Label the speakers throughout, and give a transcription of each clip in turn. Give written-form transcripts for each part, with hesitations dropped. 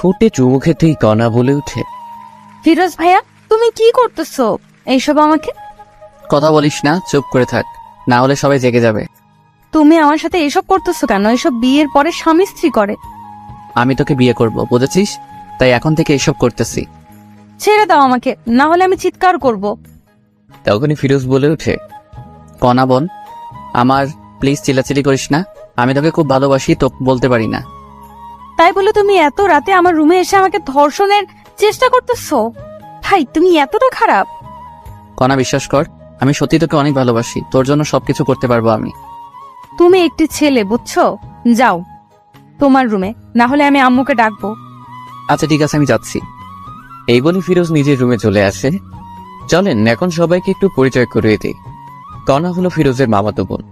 Speaker 1: ঠোঁটে চুমু খেতেই কণা বলে উঠে,
Speaker 2: ফিরোজ ভাইয়া তুমি কি করতেছো এইসব আমাকে?
Speaker 1: কথা বলিস না, চুপ করে থাক, না হলে সবাই জেগে যাবে।
Speaker 2: তুমি আমার সাথে এসব করতেছো কেন? এসব বিয়ের পরে স্বামী স্ত্রী করে।
Speaker 1: আমি তোকে বিয়ে করব, বুঝেছিস? তাই এখন থেকে এসব করতেছি।
Speaker 2: ছেড়ে দাও আমাকে, না হলে আমি চিৎকার করব।
Speaker 1: তখনই ফিরোজ বলে উঠে, কণা বোন আমার, প্লিজ চিল্লাচিল্লি করিস না, আমি তোকে খুব ভালোবাসি, তো বলতে পারি না।
Speaker 2: তাই বলে তুমি এত রাতে আমার রুমে এসে আমাকে ধর্ষণের চেষ্টা করতেছো? ভাই তুমি এতটা খারাপ?
Speaker 1: কণা বিশ্বাস কর, আমি সত্যি তোকে অনেক ভালোবাসি, তোর জন্য সবকিছু করতে পারবো আমি।
Speaker 2: তুমি একটি ছেলে, বুঝছো? যাও তোমার রুমে, না হলে আমি আম্মুকে ডাকবো।
Speaker 1: আচ্ছা ঠিক আছে, আমি যাচ্ছি। এই বলে ফিরোজ নিজের রুমে চলে আসে। চলেন এখন সবাইকে একটু পরিচয় করিয়ে দিই। কণা হলো ফিরোজের মামাতো বোন।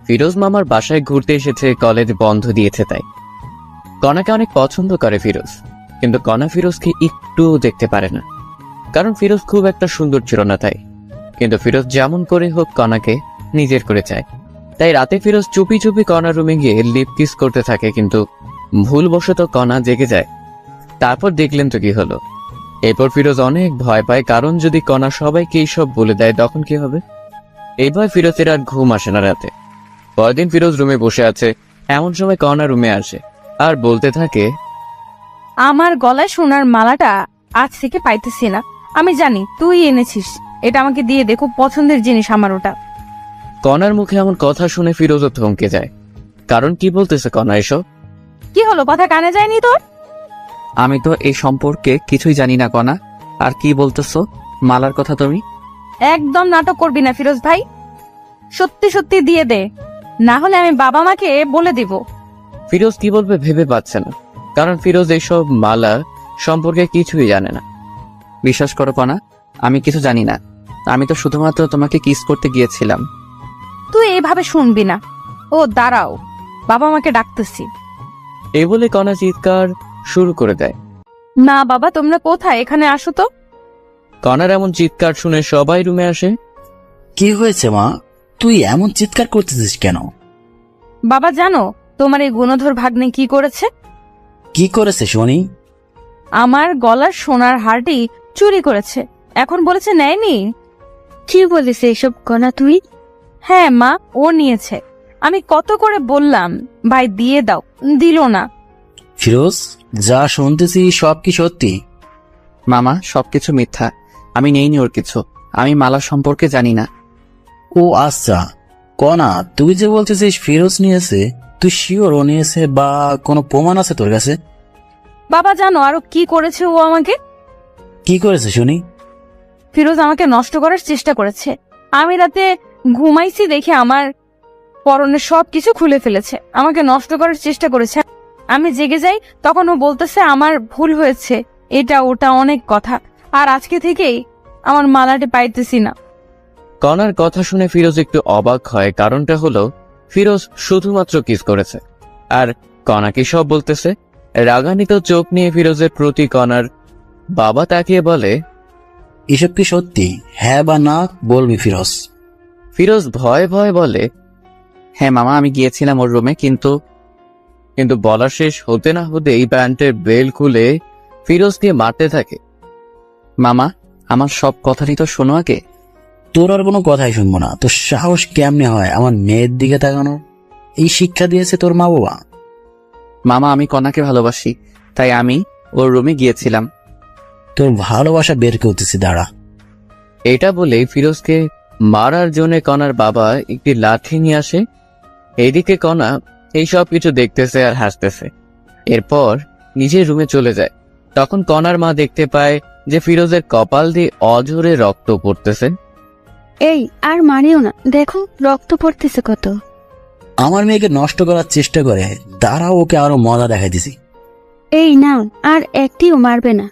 Speaker 1: ফিরোজ মামার বাসায় ঘুরতে এসেছে, কলেজ বন্ধ দিয়েছে তাই। কণাকে অনেক পছন্দ করে ফিরোজ, কিন্তু কণা ফিরোজকে একটু দেখতে পারে না, কারণ ফিরোজ খুব একটা সুন্দর ছিল না তাই। কিন্তু ফিরোজ যেমন করে হোক কণাকে নিজের করে চায়, তাই রাতে ফিরোজ চুপি চুপি কণার রুমে গিয়ে লিপ কিস করতে থাকে, কিন্তু ভুলবশত কণা জেগে যায়। তারপর দেখলেন তো কি হলো। এরপর ফিরোজ অনেক ভয় পায়, কারণ যদি কণা সবাইকে এইসব বলে দেয় তখন কি হবে। এই ভয় ফিরোজের আর ঘুম আসে না রাতে। পরদিন ফিরোজ রুমে বসে আছে, এমন সময় কণা রুমে আসে আর বলতে থাকে,
Speaker 2: আমার গলায় সোনার মালাটা আজ থেকে পাইতেছি না। আমি জানি তুই এনেছিস, এটা আমাকে দিয়ে দে, খুব পছন্দের জিনিস আমার ওটা।
Speaker 1: কণার মুখে এমন কথা শুনে ফিরোজও থমকে যায়, কারণ কি বলতেছে কণা এসব।
Speaker 2: কি হলো, কথা কানে যায়নি তোর?
Speaker 1: আমি তো এই সম্পর্কে কিছুই জানি না কণা, আর কি বলতেছো মালার কথা তুমি?
Speaker 2: একদম নাটক করবি না ফিরোজ ভাই, সত্যি সত্যি দিয়ে দে, না হলে আমি বাবা মাকে বলে দিব।
Speaker 1: ফিরোজ কি বলবে ভেবে পাচ্ছে না, কারণ ফিরোজ এইসব মালা সম্পর্কে কিছুই জানে না। বিশ্বাস করো কণা, আমি কিছু জানি না, আমি তো শুধুমাত্র তোমাকে কিস করতে গিয়েছিলাম।
Speaker 2: তুই এইভাবে শুনবি না। ও দাঁড়াও, বাবা মাকে ডাকতেছি।
Speaker 1: এই বলে কণা চিৎকার শুরু করে দেয়।
Speaker 2: না বাবা, তোমরা কোথায়? এখানে আসো তো।
Speaker 1: কণার এমন চিৎকার শুনে সবাই রুমে আসে।
Speaker 3: কি হয়েছে মা, তুই এমন চিৎকার করতেছিস কেন?
Speaker 2: বাবা জানো তোমার এই গুণধর ভাগ্নে কি করেছে?
Speaker 3: কি করেছে শুনি?
Speaker 2: আমার গলার সোনার হারটি চুরি করেছে, এখন বলেছে নেয়নি।
Speaker 4: কি বলিস এইসব কণা তুই?
Speaker 2: হ্যাঁ মা, ও নিয়েছে। আমি কত করে বললাম ভাই দিয়ে দাও, দিল না।
Speaker 3: ফিরোজ, যা শুনতেছি সব কি সত্যি?
Speaker 1: মামা সবকিছু মিথ্যা, আমি নেইনি ওর কিছু, আমি মালা সম্পর্কে জানি না।
Speaker 3: ও আচ্ছা, কণা তুই যে বলতেছিস ফিরোজ নিয়েছে, তুই শিওর ও নিয়েছে বা কোনো প্রমাণ আছে তোর কাছে?
Speaker 2: বাবা জানো আরো কি করেছে ও আমাকে?
Speaker 3: কি করেছে শুনি?
Speaker 2: ফিরোজ আমাকে নষ্ট করার চেষ্টা করেছে। আমি রাতে ঘুমাইছি দেখে আমার পরনের সবকিছু খুলে ফেলেছে, আমাকে নষ্ট করার চেষ্টা করেছে। আমি জেগে যাই, তখন ও বলতেছে আমার ভুল হয়েছে, এটা ওটা অনেক কথা, আর আজকে থেকেই আমার মালাটি পাইতেছি না।
Speaker 1: কণার কথা শুনে ফিরোজ একটু অবাক হয়, কারণটা হলো ফিরোজ শুধুমাত্র কিস করেছে, আর কণা কি সব বলতেছে। রাগান্বিত চোখ নিয়ে ফিরোজের প্রতি কণার বাবা তাকিয়ে বলে,
Speaker 3: এসব কি সত্যি? হ্যাঁ বা না বলবি ফিরোজ।
Speaker 1: ফিরোজ ভয়ে ভয়ে বলে, হ্যাঁ মামা আমি গিয়েছিলাম ওর রুমে, কিন্তু বলা শেষ হতে না হতে এই প্যান্টের বেল খুলে ফিরোজকে মারতে থাকে। মামা আমার সব কথাই তো শোনো আগে।
Speaker 3: তোর আর কোনো কথাই শুনবো না। তোর সাহস কেমনে হয় আমার মেয়ের দিকে তাকানোর? এই শিক্ষা দিয়েছে তোর মা বাবা?
Speaker 1: মামা আমি কণাকে ভালোবাসি, তাই আমি ওর রুমে গিয়েছিলাম।
Speaker 3: তোর ভালোবাসা বের করতেছি, দাঁড়া।
Speaker 1: এটা বলে ফিরোজকে মারার জন্য কণার বাবা একটি লাঠি নিয়ে আসে। এইদিকে কণা এই সব কিছু দেখতেছে আর হাসতেছে। এরপর নিজের রুমে চলে যায়। তখন কণার মা দেখতে পায় যে ফিরোজের কপাল দিয়ে অঝরে রক্ত পড়তেছে।
Speaker 4: এই আর মারিও না, দেখো রক্ত পড়তেছে কত।
Speaker 3: আমার মেয়েকে নষ্ট করার চেষ্টা করে, দাঁড়া ওকে আরো মজা দেখাইতেছি।
Speaker 4: এই নাও, আর একটিও মারবে না।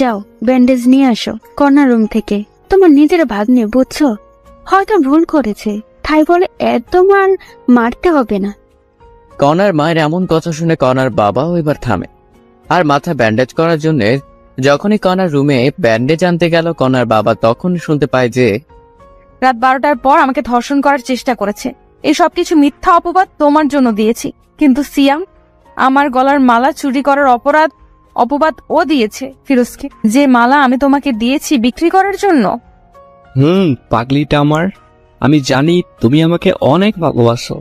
Speaker 4: যাও ব্যান্ডেজ নিয়ে আসো কর্নার রুম থেকে। তোমার নিজের ভাগ্নে, বুঝছো? হয়তো ভুল করেছে, তাই বলে একদম আর মারতে হবে না।
Speaker 1: কণার মায়ের এমন কথা শুনে কণার বাবাও এবার থামে, আর মাথা ব্যান্ডেজ করার জন্য যখনই কণার রুমে ব্যান্ডেজ আনতে গেল কণার বাবা, তখন শুনতে পায় যে
Speaker 2: রাত 12টার পর আমাকে ধর্ষণ করার চেষ্টা করেছে। এই সবকিছু মিথ্যা অপবাদ তোমার জন্য দিয়েছি, কিন্তু সিয়াম আমার গলার মালা চুরি করার অপরাধ অপবাদ ও দিয়েছে ফিরোজকে, যে মালা আমি তোমাকে দিয়েছি বিক্রি করার জন্য।
Speaker 5: পাগলিটা আমার, আমি জানি তুমি আমাকে অনেক ভালোবাসো।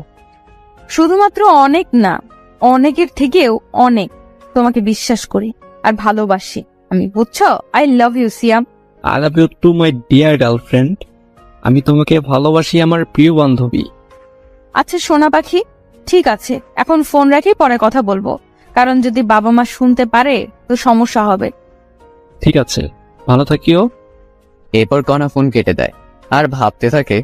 Speaker 2: শুধুমাত্র অনেক না, অনেকের থেকেও অনেক তোমাকে বিশ্বাস করি আর ভালোবাসি আমি, বুঝছো? I love you Siam.
Speaker 5: I love you too my dear girlfriend. আমি তোমাকে ভালোবাসি আমার প্রিয় বান্ধবী।
Speaker 2: আচ্ছা সোনা পাখি, ঠিক আছে, এখন ফোন রাখি, পরে কথা বলবো, কারণ যদি বাবা মা শুনতে পারে তো সমস্যা হবে।
Speaker 5: ঠিক আছে, ভালো থাকিও।
Speaker 1: এরপর কণা ফোন কেটে দেয় আর ভাবতে থাকে,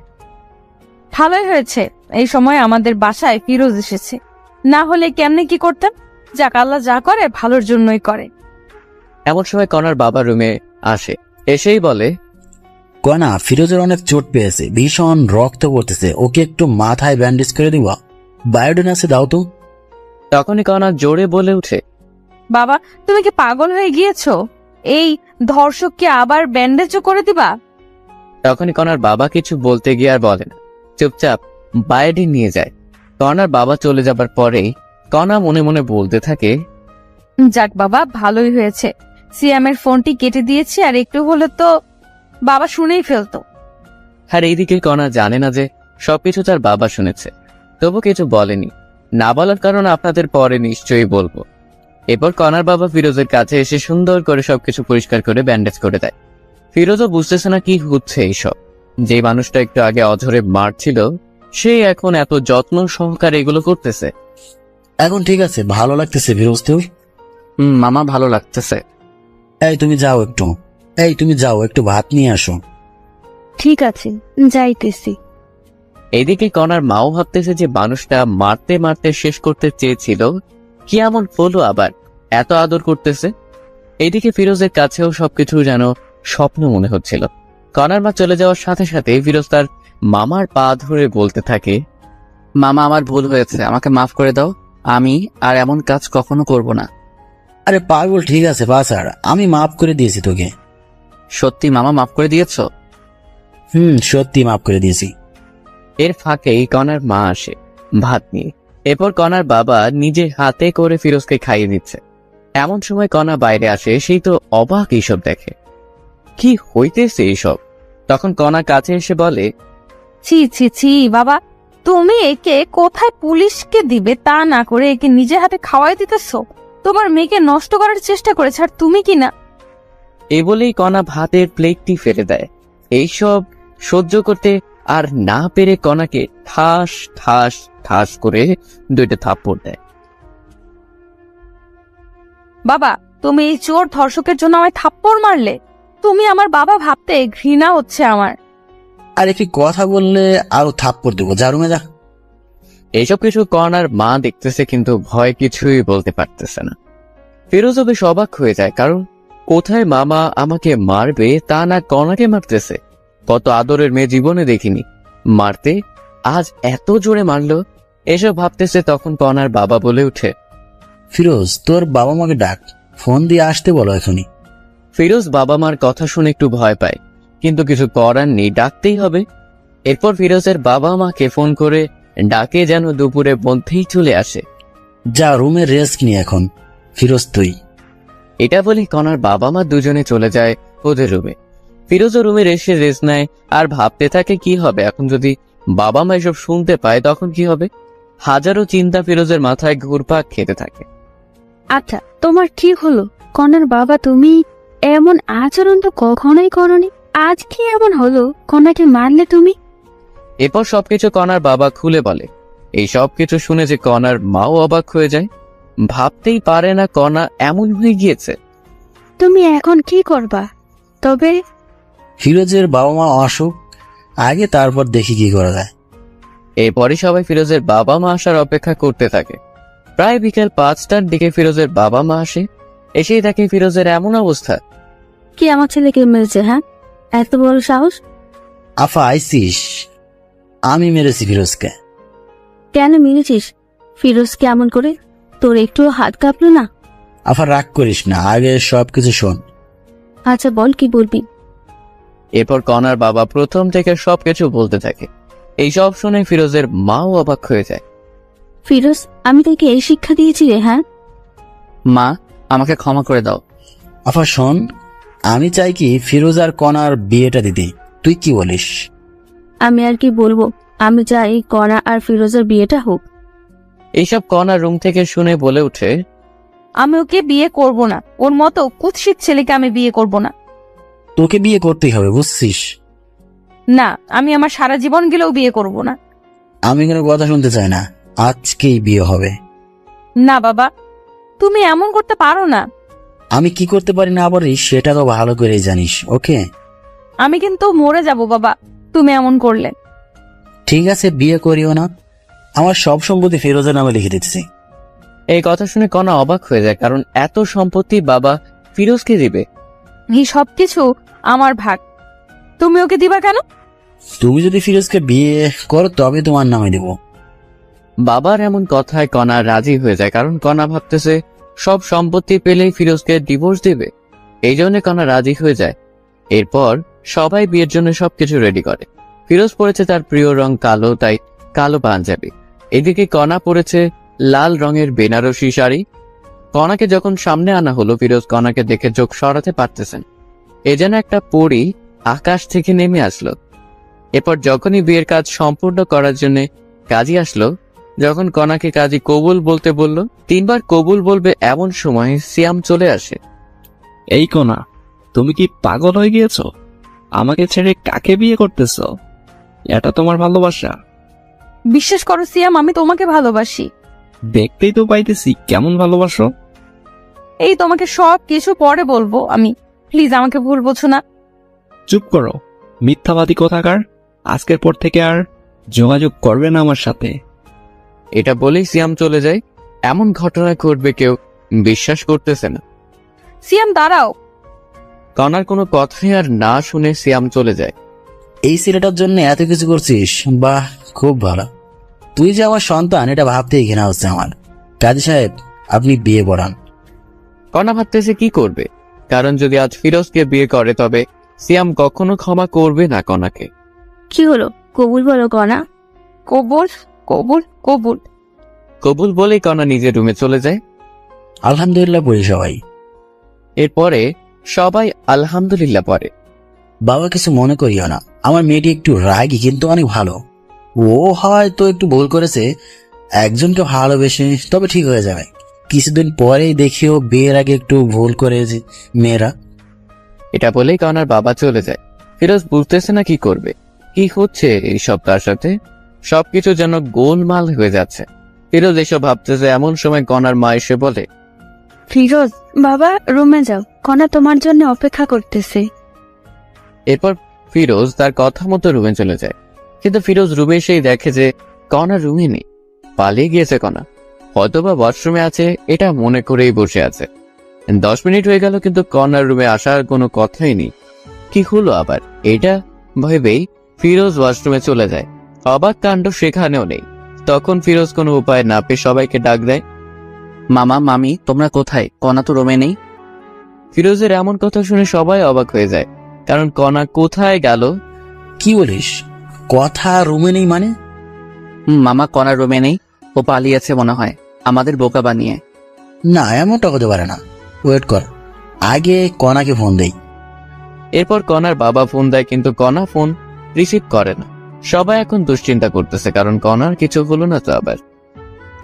Speaker 2: ভালোই হয়েছে এই সময় আমাদের বাসায় ফিরোজ এসেছে, না হলে কেমনে কি করতাম। যাক, আল্লাহ যা করে ভালোর জন্যই করে।
Speaker 1: এমন সময় কণার বাবা রুমে আসে, এসেই বলে,
Speaker 3: কনা, ফিরোজের অনেক চোট পেয়েছে, ভীষণ রক্ত পড়তেছে, ওকে একটু মাথায় ব্যান্ডেজ করে দিবা, বায়োডিন আছে দাও তো।
Speaker 1: তখনই কণা জোরে বলে উঠে,
Speaker 2: বাবা, তুমি কি পাগল হয়ে গিয়েছো? এই ধর্ষককে আবার ব্যান্ডেজও করে দিবা?
Speaker 1: তখনই কণার বাবা কিছু বলতে গিয়ে আর বলে না, চুপচাপ বায়োডিন নিয়ে যায়। কণার বাবা চলে যাবার পরেই কণা মনে মনে বলতে থাকে,
Speaker 2: যাক বাবা, ভালোই হয়েছে সিয়ামের ফোনটি কেটে দিয়েছি, আর একটু হলে তো বাবা শুনেই ফেলতো।
Speaker 1: আর এইদিকে কণা জানে না যে সবকিছু তার বাবা শুনেছে, তবু কিছু বলেনি। না বলার কারণ আপনাদের পরে নিশ্চয়ই বলবো। এরপর কণার বাবা ফিরোজের কাছে এসে সুন্দর করে সবকিছু পরিষ্কার করে ব্যান্ডেজ করে দেয়। ফিরোজও বুঝতেছে না কি হচ্ছে এইসব। যে মানুষটা একটু আগে অঝরে মারছিল, সে এখন এত যত্ন সহকারে এগুলো করতেছে।
Speaker 3: এখন ঠিক আছে, ভালো লাগতেছে ফিরোজ তোর?
Speaker 1: মামা, ভালো লাগতেছে।
Speaker 3: তুমি যাও একটু ভাত নিয়ে আসো।
Speaker 4: ঠিক আছে, যাইতেছি।
Speaker 1: এদিকে কণার মাও ভাবতেছে যে মানুষটা মারতে মারতে শেষ করতে চেয়েছিল, কি এমন হলো আবার এত আদর করতেছে। এইদিকে ফিরোজের কাছেও সবকিছু যেন স্বপ্ন মনে হচ্ছিল। কণার মা চলে যাওয়ার সাথে সাথে ফিরোজ তার মামার পা ধরে বলতে থাকে, মামা, আমার ভুল হয়েছে, আমাকে মাফ করে দাও, আমি আর এমন কাজ কখনো করব না।
Speaker 3: আরে পাগল, ঠিক আছে বাছাড়, আমি মাফ করে দিয়েছি তোকে।
Speaker 1: সত্যি মামা, মাফ করে দিয়েছো?
Speaker 3: সত্যি মাফ করে দিয়েছি।
Speaker 1: এর ফাঁকেই কণার মা আসে ভাত নিয়ে। এরপর কণার বাবা নিজে হাতে করে ফিরোজকে খাইয়ে দিচ্ছে। এমন সময় কণা বাইরে আসে, সেই তো অবাক এইসব দেখে, কি হইতেছে এইসব। তখন কণা কাছে এসে বলে,
Speaker 2: ছি ছি ছি বাবা, তুমি একে কোথায় পুলিশকে দিবে তা না করে একে নিজে হাতে খাওয়াই দিতেছো। তোমার মেয়েকে নষ্ট করার চেষ্টা করেছে, আর তুমি কি না।
Speaker 1: এ বলেই কণা ভাতের প্লেটটি ফেলে দেয়। এইসব সহ্য করতে আর না পেরে কণাকে ঠাস ঠাস ঠাস করে 2টা থাপ্পড় দেয়।
Speaker 2: বাবা, তুমি এই চোর ধর্ষকের জন্য আমায় থাপ্পড় মারলে? তুমি আমার বাবা ভাবতে ঘৃণা হচ্ছে আমার।
Speaker 3: আর একটি কথা বললে আরো থাপ্পড় দেবো, যা রুমে যা।
Speaker 1: এইসব কিছু কণার মা দেখতেছে, কিন্তু ভয় কিছুই বলতে পারতেছে না। ফিরোজও বেশ অবাক হয়ে যায়, কারণ কোথায় মামা আমাকে মারবে তা না কণাকে মারতেছে। কত আদরের মেয়ে জীবনে দেখিনি, মারতে আজ এত জোরে মারলো। এসব ভাবতেছে, তখন কণার বাবা বলে উঠে,
Speaker 3: ফিরোজ, তোর বাবা মাকে ডাক, ফোন দিয়ে আসতে বলো এখনই।
Speaker 1: ফিরোজ বাবা মার কথা শুনে একটু ভয় পায়, কিন্তু কিছু করার নেই, ডাকতেই হবে। এরপর ফিরোজের বাবা মাকে ফোন করে ডাকে যেন দুপুরের মধ্যেই চলে আসে।
Speaker 3: যা রুমে রেস্ট নি এখন, ফিরোজ তুই।
Speaker 1: এটা বলে কণার বাবা মা দুজনে চলে যায় ওদের রুমে। ফিরোজও রুমে এসে রেস্ট নেয় আর ভাবতে থাকে কি হবে এখন যদি বাবা মা এসব শুনতে পায়, তখন কি হবে। হাজারো চিন্তা ফিরোজের মাথায় ঘুরপাক খেতে থাকে।
Speaker 4: আচ্ছা, তোমার ঠিক হলো? কনার বাবা, তুমি এমন আচরণ তো কখনোই করনি, আজ কি এমন হলো? কনাকে মারলে তুমি?
Speaker 1: এরপর সবকিছু কণার বাবা খুলে বলে। এই সবকিছু শুনে যে কণার মাও অবাক হয়ে যায়, ভাবতেই পারে না কণা এমন হয়ে গিয়েছে।
Speaker 4: তুমি এখন কি করবা? তবে
Speaker 3: ফিরোজের বাবা মা আসুক আগে, তারপর দেখি কি করা যায়।
Speaker 1: এরপরই সবাই ফিরোজের বাবা মা আসার অপেক্ষা করতে থাকে। প্রায় বিকেল 5টার দিকে ফিরোজের বাবা মা আসে। এসেই দেখে ফিরোজের এমন অবস্থা।
Speaker 4: কি আমার ছেলেকে মেরেছে? হ্যাঁ, এত বড় সাহস?
Speaker 3: আফা আইসিস? আমি মেরেছি ফিরোজকে।
Speaker 4: কেন মেরেছিস? ফিরোজ কেমন করে? তোর একটু হাত কাঁপলো না?
Speaker 3: আফা রাগ করিস না, আগে সবকিছু শোন।
Speaker 4: আচ্ছা বল, কি বলবি?
Speaker 1: এরপর কণার বাবা প্রথম থেকে সবকিছু বলতে থাকে। এই সব শুনে ফিরোজের মাও অবাক হয়ে যায়।
Speaker 4: ফিরোজ, আমি তোকে এই শিক্ষা দিয়েছি রে? হ্যাঁ
Speaker 1: মা, আমাকে ক্ষমা করে দাও।
Speaker 3: আফা শোন, আমি চাই কি ফিরোজ আর কণার বিয়েটা দিতে, তুই কি বলিস?
Speaker 4: আমি আর কি বলবো, আমি চাই কণা আর ফিরোজের বিয়েটা হোক।
Speaker 1: এইসব কণা রুম থেকে শুনে বলে ওঠে,
Speaker 2: আমি ওকে বিয়ে করব না, ওর মতো কুৎসিত ছেলেকে আমি বিয়ে করব না।
Speaker 3: তোকে বিয়ে করতেই হবে, বুঝছিস?
Speaker 2: না, আমি আমার সারা জীবন গেলেও বিয়ে করব না।
Speaker 3: আমি কোনো কথা শুনতে চাই না, আজকেই বিয়ে হবে।
Speaker 2: না বাবা, তুমি এমন করতে পারো না।
Speaker 3: আমি কি করতে পারি না পারি সেটা তো ভালো করেই জানিস, ওকে?
Speaker 2: আমি কিন্তু মরে যাব বাবা, তুমি এমন করলে।
Speaker 3: ঠিক আছে, বিয়ে করিও না, আমার সব সম্পত্তি ফিরোজের নামে লিখে দিচ্ছি।
Speaker 1: এই কথা শুনে কণা অবাক হয়ে যায়, কারণ এত সম্পত্তি বাবা ফিরোজকে দিবে।
Speaker 2: এই সবকিছু আমার ভাগ, তুমি ওকে দিবা কেন?
Speaker 3: তুমি যদি ফিরোজকে বিয়ে করো তবে তোমার নামে দেব।
Speaker 1: বাবার এমন কথায় কণা রাজি হয়ে যায়, কারণ কণা ভাবতেছে সব সম্পত্তি পেলেই ফিরোজকে ডিভোর্স দিবে। এই জন্য কণা রাজি হয়ে যায়। এরপর সবাই বিয়ের জন্য সবকিছু রেডি করে। ফিরোজ পরেছে তার প্রিয় রং কালো, তাই কালো পাঞ্জাবি। এদিকে কণা পরেছে লাল রঙের বেনারসি শাড়ি। কণাকে যখন সামনে আনা হলো, ফিরোজ কণাকে দেখে চোখ সরাতে পারতেছেন। এ যেন একটা পরী আকাশ থেকে নেমে আসলো। এরপর যখনই বিয়ের কাজ সম্পূর্ণ করার জন্য কাজী আসলো, যখন কণাকে কাজী কবুল বলতে বলল, 3 বার কবুল বলবে এমন সময় সিয়াম চলে আসে।
Speaker 5: এই কণা, তুমি কি পাগল হয়ে গিয়েছ? আমাকে ছেড়ে কাকে বিয়ে করতেছ? এটা তোমার ভালোবাসা?
Speaker 2: বিশ্বাস করো সিয়াম, আমি তোমাকে ভালোবাসি।
Speaker 5: দেখতেই তো পাইতেছি কেমন ভালোবাসো।
Speaker 2: এই তোমাকে সব কিছু পরে বলবো আমি, প্লিজ আমাকে ভুল বোঝো না।
Speaker 5: চুপ করো, মিথ্যাবাদী কোথাকার। আজকের পর থেকে আর যোগাযোগ করবে না আমার সাথে।
Speaker 1: এটা বলেই সিয়াম চলে যায়। এমন ঘটনা ঘটবে কেউ বিশ্বাস করতেছে না।
Speaker 2: সিয়াম দাঁড়াও।
Speaker 1: কণার কোনো কথাই আর না শুনে সিয়াম চলে যায়।
Speaker 3: এই ছেলেটার জন্য এত কিছু করছিস, বাহ, খুব ভালো। তুই যে আমার সন্তান এটা ভাবতেই ঘৃণা হচ্ছে আমার। কাজী সাহেব, আপনি বিয়ে পড়ান।
Speaker 1: কণা ভাবতেছে কি করবে, কারণ যদি আজ ফিরোজকে বিয়ে করে তবে সিয়াম কখনো ক্ষমা করবে না কণাকে।
Speaker 4: কি হলো, কবুল বলো কণা।
Speaker 2: কবুল কবুল কবুল।
Speaker 1: কবুল বলেই কণা নিজের রুমে চলে যায়।
Speaker 3: আলহামদুলিল্লাহ পড়ি সবাই।
Speaker 1: এরপরে সবাই আলহামদুলিল্লাহ পড়ে।
Speaker 3: বাবা কিছু মনে করিও না, আমার মেয়েটি একটু রাগী কিন্তু অনেক ভালো। ও হয়তো একটু ভুল করেছে, একজনকে ভালোবেসে, তবে ঠিক হয়ে যাবে। কিছুদিন পরেই দেখিও বিয়ের আগে একটু ভুল করেছে মেয়েরা।
Speaker 1: এটা বলেই কণার বাবা চলে যায়। ফিরোজ বুঝতেছে না কি করবে, কি হচ্ছে এইসব তার সাথে। সবকিছু যেন গোলমাল হয়ে যাচ্ছে। ফিরোজ এসব ভাবতেছে এমন সময় কণার মা এসে বলে,
Speaker 4: ফিরোজ বাবা, রুমে যাও, কণা তোমার জন্য অপেক্ষা করতেছে।
Speaker 1: এরপর ফিরোজ তার কথা মতো রুমে চলে যায়। কিন্তু ফিরোজ রুমে এসেই দেখে যে কণা রুমে নেই, পালিয়ে গিয়েছে কণা। হয়তোবা ওয়াশরুমে আছে এটা মনে করেই বসে আছে। 10 মিনিট হয়ে গেল কিন্তু কণার রুমে আসার কোনো কথাই নেই। কি হলো আবার এটা ভেবেই ফিরোজ ওয়াশরুমে চলে যায়। অবাক কাণ্ড সেখানেও নেই। তখন ফিরোজ কোনো উপায় না পেয়ে সবাইকে ডাক দেয়, মামা মামি তোমরা কোথায়? কণা তো রুমে নেই। ফিরোজের এমন কথা শুনে সবাই অবাক হয়ে যায়, কারণ কণা কোথায় গেল।
Speaker 3: কি বলিস? কথা রুমে নেই মানে?
Speaker 1: মামা কণা রুমে নেই, ও পালিয়েছে মনে হয় আমাদের বোকা বানিয়ে।
Speaker 3: না, এমনটা হতে পারে না। ওয়েট কর, আগে কণাকে ফোন দেই।
Speaker 1: এরপর কণার বাবা ফোন দেয়, কিন্তু কণা ফোন রিসিভ করে না। সবাই এখন দুশ্চিন্তা করতেছে, কারণ কণার কিছু হলো না তো আবার।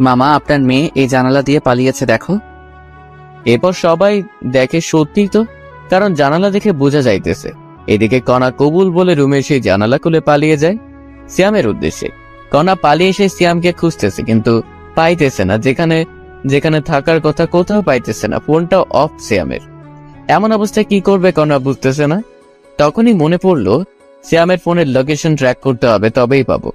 Speaker 1: মামা আপনার মেয়ে এই জানালা দিয়ে পালিয়েছে দেখো। এরপর সবাই দেখে সত্যি তো, কারণ জানালা দেখে বোঝা যাইতেছে। এদিকে কণা কবুল বলে রুমে এসে জানালা খুলে পালিয়ে যায় সিয়ামের উদ্দেশ্যে। কণা পালিয়ে এসে সিয়ামকে খুঁজতেছে, কিন্তু পাইতেছে না। যেখানে যেখানে থাকার কথা কোথাও পাইতেছে না। ফোনটা অফ সিয়ামের। এমন অবস্থায় কি করবে কণা বুঝতেছে না। তখনই মনে পড়লো সিয়ামের ফোনের লোকেশন ট্র্যাক করতে হবে, তবেই পাবো।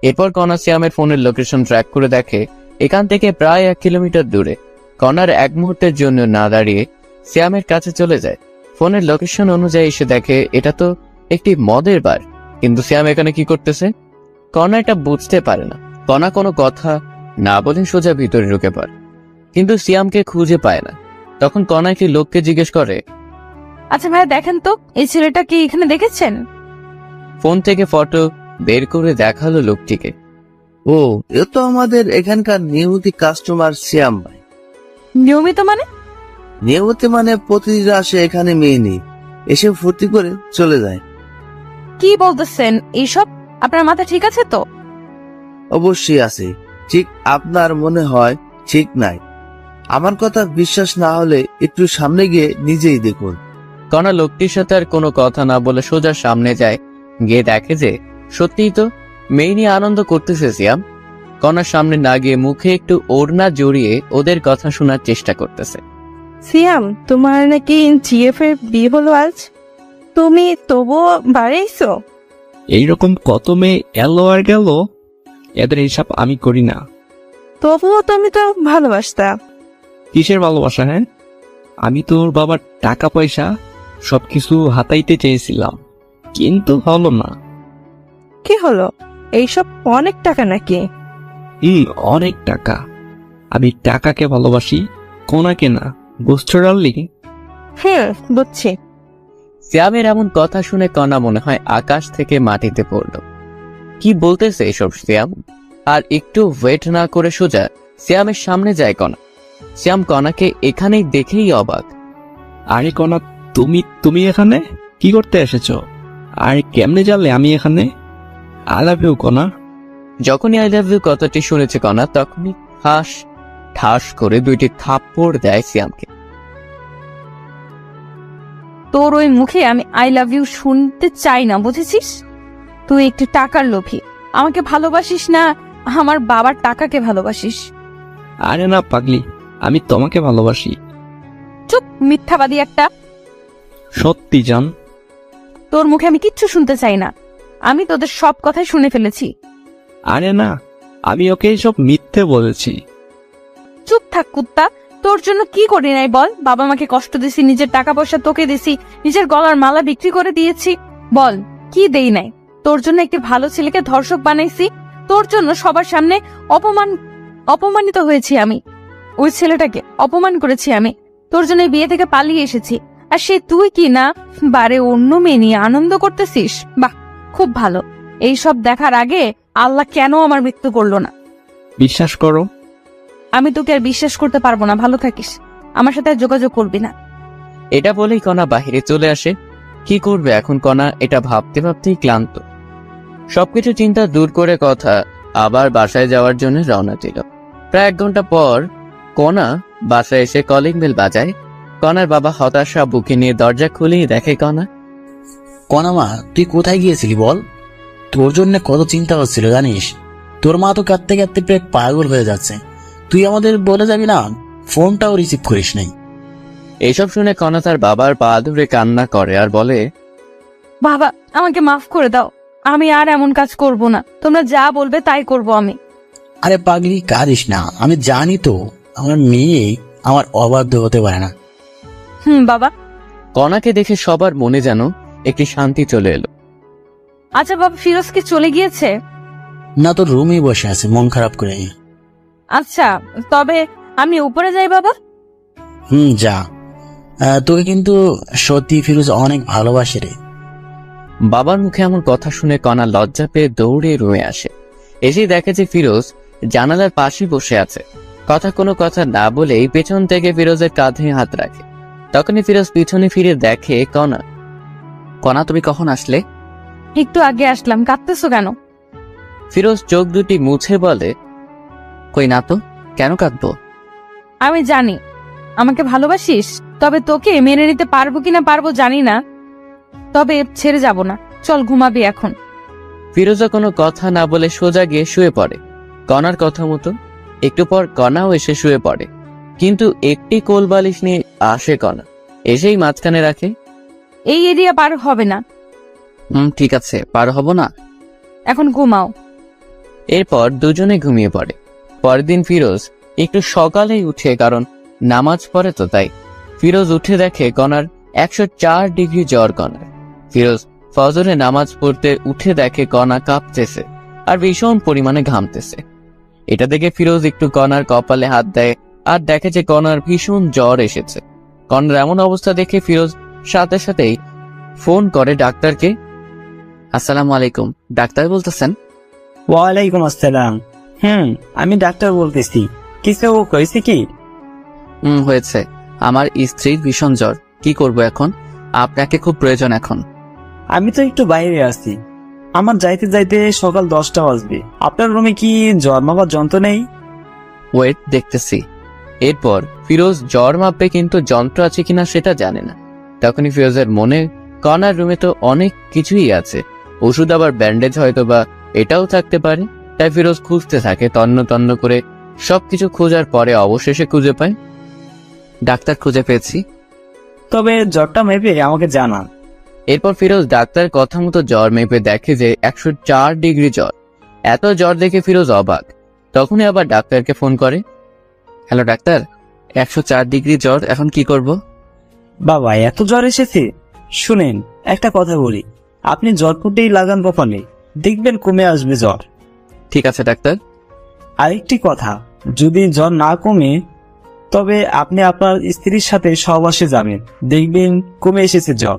Speaker 1: এরপর কণা সিয়ামের ফোনের লোকেশন ট্র্যাক করে দেখে এখান থেকে প্রায় 1 কিলোমিটার দূরে। কণার এক মুহূর্তের জন্য না দাঁড়িয়ে সিয়ামের কাছে চলে যায়। ফোনের লোকেশন অনুযায়ী এসে দেখে এটা তো একটি মদের বার, কিন্তু সিয়াম এখানে কি করতেছে? কণা এটা বুঝতে পারে না। কণা কোনো কথা না বলে সোজা ভিতরে ঢুকে পড়ে, কিন্তু সিয়ামকে খুঁজে পায় না। তখন কণা একটি লোককে জিজ্ঞেস করে,
Speaker 2: আচ্ছা ভাইয়া দেখেন তো, এই ছেলেটা কি এখানে দেখেছেন?
Speaker 1: ফোন থেকে ফটো বের করে দেখালো লোকটিকে।
Speaker 6: ও, এ তো আমাদের এখানকার নিয়মিত কাস্টমার শ্যাম ভাই।
Speaker 2: নিয়মিত মানে?
Speaker 6: নিয়মিত মানে প্রতিদিন আসে এখানে মেয়ে নেই, এসে ফুর্তি করে চলে যায়।
Speaker 2: কি বলতেছেন এইসব? আপনার মাথা ঠিক আছে তো?
Speaker 6: অবশ্যই আছে, ঠিক আপনার মনে হয় ঠিক নাই। আমার কথা বিশ্বাস না হলে একটু সামনে গিয়ে নিজেই দেখুন।
Speaker 1: কণা লোকটির সাথে আর কোনো কথা না বলে সোজা সামনে যায়, গিয়ে দেখে যে সত্যিই তো মেয়ে নিয়ে আনন্দ করতেছে সিয়াম। কণার সামনে না গিয়ে মুখে একটু ওড়না জড়িয়ে ওদের কথা শোনার চেষ্টা করতেছে।
Speaker 7: সিয়াম, তোমার নাকি জিএফ এর বিয়ে হলো আজ, তুমি তবুও বাড়াইছো?
Speaker 5: এইরকম কত মেয়ে এলো আর গেল, এদের হিসাব আমি করি না।
Speaker 7: তবুও তুমি তো ভালোবাসতা।
Speaker 5: কিসের ভালোবাসা? হ্যাঁ, আমি তোর বাবার টাকা পয়সা সবকিছু হাতাইতে চেয়েছিলাম, কিন্তু হলো না।
Speaker 7: কি হলো? এইসব অনেক টাকা নাকি?
Speaker 5: অনেক টাকা। আমি টাকাকে ভালোবাসি, কোনাকে না। বুঝছো ডার্লিং?
Speaker 7: বুঝছি।
Speaker 1: সিয়ামের এমন কথা শুনে কণা মনে হয় আকাশ থেকে মাটিতে পড়ল। কি বলতেছে এসব সিয়াম? আর একটু ওয়েট না করে সোজা সিয়ামের সামনে যায় কণা। সিয়াম কণাকে এখানেই দেখেই অবাক।
Speaker 5: আরে কোনা, তুমি এখানে কি করতে এসেছো? আর কেমনে জানলে আমি এখানে? আই লাভ ইউ কোনা।
Speaker 1: যখনই আই লাভ ইউ কথাটি শুনেছে কণা, তখনই ঠাস করে 2টি থাপ্পড় দেয় সিয়ামকে।
Speaker 2: তোর ওই মুখে আমি আই লাভ ইউ শুনতে চাই না, বুঝেছিস? তুই একটু টাকার লোভী। আমাকে ভালোবাসিস না, আমার বাবার টাকাকে ভালোবাসিস।
Speaker 5: আরে না পাগলি, আমি তোমাকে ভালোবাসি।
Speaker 2: চুপ, মিথ্যাবাদী একটা।
Speaker 5: সত্যি জান।
Speaker 2: তোর মুখে আমি কিচ্ছু শুনতে চাই না। আমি তোদের সব কথাই শুনে ফেলেছি।
Speaker 5: আরে না, আমি ওকে সব মিথ্যে বলেছি।
Speaker 2: চুপ থাক কুত্তা। তোর জন্য কি করি নাই বল? বাবা মাকে কষ্ট দিছি, নিজের টাকা পয়সা তোকে দিছি, নিজের গলার মালা বিক্রি করে দিয়েছি। বল কি দেই নাই? তোর জন্য একটি ভালো ছেলেকে ধর্ষক বানাইছি। তোর জন্য সবার সামনে অপমানিত হয়েছি আমি। ওই ছেলেটাকে অপমান করেছি আমি। তোর জন্য বিয়ে থেকে পালিয়ে এসেছি। আর সে তুই কি না বারে অন্য মেয়ে নিয়ে আনন্দ করতেছিস? বাহ, খুব ভালো। এই সব দেখার আগে আল্লাহ কেন আমার মৃত্যু করলো না?
Speaker 5: বিশ্বাস করো,
Speaker 2: আমি তোকে আর বিশ্বাস করতে পারবো না। ভালো থাকিস, আমার সাথে আর যোগাযোগ করবি না।
Speaker 1: এটা বলেই কণা বাহিরে চলে আসে। কি করবে এখন কণা, এটা ভাবতে ভাবতেই ক্লান্ত। সবকিছু চিন্তা দূর করে কথা আবার বাসায় যাওয়ার জন্য রওনা দিল। প্রায় 1 ঘন্টা পর কণা বাসায় এসে কলিং বেল বাজায়। কণার বাবা হতাশা বুকে নিয়ে দরজা খুলেই দেখে কণা।
Speaker 3: কণা মা, তুই কোথায় গিয়েছিলি বল? তোর জন্য কত চিন্তা হচ্ছিল জানিস? তোর মা তো কাঁদতে কাঁদতে প্রায় পাগল হয়ে যাচ্ছে। তুই আমাদের বলে যাবি না, ফোনটাও রিসিভ করিস নাই।
Speaker 1: এসব শুনে কণা তার বাবার পা ধরে কান্না করে আর বলে,
Speaker 2: বাবা, আমাকে মাফ করে দাও। আমি আর এমন কাজ করব না। তোমরা যা বলবে তাই করব আমি।
Speaker 3: আরে পাগলি, কাঁদিস না। আমি জানি তো আমার মেয়ে আমার অবাধ্য হতে পারে না।
Speaker 2: বাবা।
Speaker 1: কণাকে দেখে সবার মনে যেন একটি শান্তি চলে এলো।
Speaker 2: আচ্ছা বাবা, ফিরোজ কি চলে গিয়েছে?
Speaker 3: না, তোর রুমেই বসে আছে মন খারাপ করে।
Speaker 2: আচ্ছা, তবে আমি উপরে যাই বাবা।
Speaker 3: যা। তোকে কিন্তু সত্যি ফিরোজ অনেক ভালোবাসে রে।
Speaker 1: বাবার মুখে এমন কথা শুনে কণা লজ্জা পেয়ে দৌড়ে রুমে আসে। এসেই দেখে যে ফিরোজ জানালার পাশে বসে আছে। কোনো কথা না বলেই পেছন থেকে ফিরোজের কাঁধে হাত রাখে। তখনই ফিরোজ পিছনে ফিরে দেখে কণা। কণা, তুমি কখন আসলে?
Speaker 2: একটু আগে আসলাম। কাঁদতেছো কেন?
Speaker 1: ফিরোজ চোখ দুটি মুছে বলে, কই না তো, কেন কাঁদবো?
Speaker 2: আমি জানি আমাকে ভালোবাসিস, তবে তোকে মেনে নিতে পারবো কিনা পারবো জানি না, তবে ছেড়ে যাব না। চল ঘুমাবি এখন।
Speaker 1: ফিরোজা কোনো কথা না বলে সোজা গিয়ে শুয়ে পড়ে কণার কথা মতো। একটু পর কণাও এসে শুয়ে পড়ে, কিন্তু একটি কোল বালিশ নিয়ে আসে কণা, এসেই মাঝখানে রাখে।
Speaker 2: এই এরিয়া পার হবে না।
Speaker 1: ঠিক আছে, পার হব না।
Speaker 2: এখন ঘুমাও।
Speaker 1: এরপর দুজনে ঘুমিয়ে পড়ে। পরের দিন ফিরোজ একটু সকালেই উঠে, কারণ নামাজ পড়ে তো তাই। ফিরোজ উঠে দেখে কণার 104 ডিগ্রি জ্বর। কণার ফিরোজ ফজরে নামাজ পড়তে উঠে দেখে কণা কাঁপতেছে আর ভীষণ পরিমাণে ঘামতেছে। এটা দেখে ফিরোজ একটু কণার কপালে হাত দেয় আর দেখে যে কণার ভীষণ জ্বর এসেছে। কণার এমন অবস্থা দেখে ফিরোজ সাথে সাথেই ফোন করে ডাক্তারকে। আসসালামু আলাইকুম, ডাক্তার বলতেছেন?
Speaker 8: ওয়ালাইকুম আসসালাম। আমি ডাক্তার বলতেছি। কিছু হয়েছে কি?
Speaker 1: হয়েছে। আমার স্ত্রীর ভীষণ জ্বর, কি করব এখন? আপনাকে খুব প্রয়োজন এখন।
Speaker 8: আমি তো একটু বাইরে আছি, আমার যাইতে যাইতে সকাল 10টা বাজবে। আপনার রুমে কি জ্বর মাপার যন্ত্র নেই?
Speaker 1: ওয়েট, দেখতেছি। এরপর ফিরোজ জ্বর মাপবে, কিন্তু যন্ত্র আছে কিনা সেটা জানে না। তখনই ফিরোজের মনে, কণার রুমে তো অনেক কিছুই আছে, ওষুধ আবার ব্যান্ডেজ হয়তো বা এটাও থাকতে পারে। তাই ফিরোজ খুঁজতে থাকে, তন্ন তন্ন করে সবকিছু খোঁজার পরে অবশেষে খুঁজে পায়। ডাক্তার, খুঁজে পেয়েছি।
Speaker 8: তবে জ্বরটা মেপে আমাকে জানান।
Speaker 1: এরপর ফিরোজ ডাক্তার কথা মতো জ্বর মেপে দেখে যে 104 ডিগ্রি জ্বর। এত জ্বর দেখে ফিরোজ অবাক। তখনই আবার ডাক্তারকে ফোন করে। হ্যালো ডাক্তার, 104 ডিগ্রি জ্বর, এখন কি করব?
Speaker 8: বাবা, এত জ্বর এসেছে? শুনেন, একটা কথা বলি, আপনি জ্বরপুটেই লাগান কপালে, দেখবেন কমে আসবে জ্বর।
Speaker 1: ঠিক আছে ডাক্তার।
Speaker 8: আরেকটি কথা, যদি জ্বর না কমে তবে আপনি আপনার স্ত্রীর সাথে সহবাসে যাবেন, দেখবেন কমে এসেছে জ্বর।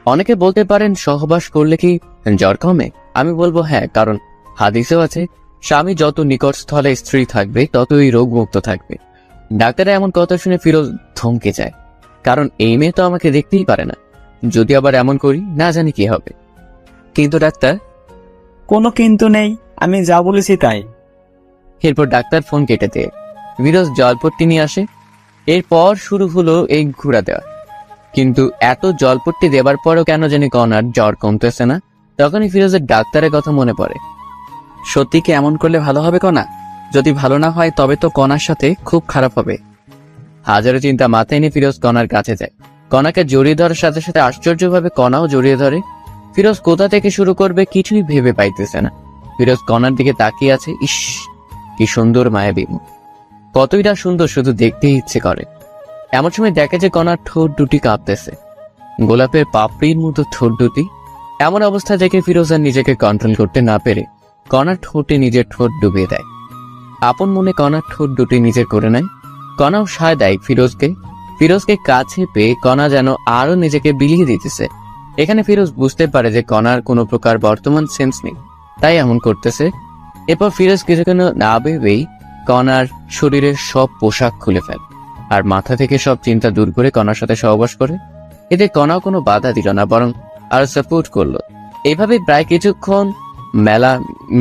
Speaker 1: অনেকে বলতে পারেন সহবাস করলে কি জ্বর কমে? আমি বলবো হ্যাঁ, কারণ হাদিসেও আছে স্বামী যত নিকট স্থলে স্ত্রী থাকবে ততই রোগমুক্ত থাকবে। ডাক্তারের এমন কথা শুনে ফিরোজ থমকে যায়, কারণ এই মেয়ে তো আমাকে দেখতেই পারে না। যদি আবার এমন করি, না জানি কি হবে। কিন্তু ডাক্তার।
Speaker 8: কোনো কিন্তু নেই, আমি যা বলেছি তাই।
Speaker 1: এরপর ডাক্তার ফোন কেটে দেয়। ফিরোজ জলপট্টি নিয়ে আসে। এরপর শুরু হলো এই ঘুরা দেওয়া। কিন্তু এত জলপট্টি দেবার পরও কেন জানি কণার জ্বর কমতেছে না। তখনই ফিরোজের ডাক্তারের কথা মনে পড়ে। সত্যি কি এমন করলে ভালো হবে কণা? যদি ভালো না হয় তবে তো কণার সাথে খুব খারাপ হবে। হাজারো চিন্তা মাথায় নিয়ে ফিরোজ কণার কাছে যায়। কণাকে জড়িয়ে ধরার সাথে সাথে আশ্চর্যভাবে কণাও জড়িয়ে ধরে। ফিরোজ কোথা থেকে শুরু করবে কিছুই ভেবে পাইতেছে না। ফিরোজ কণার দিকে তাকিয়ে আছে। ইস, কি সুন্দর মায়াবী মুখ, কতই না সুন্দর, শুধু দেখতেই ইচ্ছে করে। এমন সময় দেখে যে কণার ঠোঁট দুটি কাঁপতেছে, গোলাপের পাপড়ির মতো ঠোঁট দুটি। এমন অবস্থা দেখে ফিরোজ আর নিজেকে কন্ট্রোল করতে না পেরে কণার ঠোঁটে নিজের ঠোঁট ডুবিয়ে দেয়। আপন মনে কণার ঠোঁট দুটি নিজের করে নেয়। কণাও সায় দেয় ফিরোজকে। ফিরোজকে কাছে পেয়ে কণা যেন আরো নিজেকে বিলিয়ে দিতেছে। এখানে ফিরোজ বুঝতে পারে যে কণার কোনো প্রকার বর্তমান সেন্স নেই, তাই এমন করতেছে। এরপর ফিরোজ কিছুক্ষণ না ভেবেই কণার শরীরের সব পোশাক খুলে ফেলে আর মাথা থেকে সব চিন্তা দূর করে কণার সাথে সহবাস করে। এতে কণাও কোনো বাধা দিল না, বরং আরো সাপোর্ট করলো। এইভাবে প্রায় কিছুক্ষণ মেলা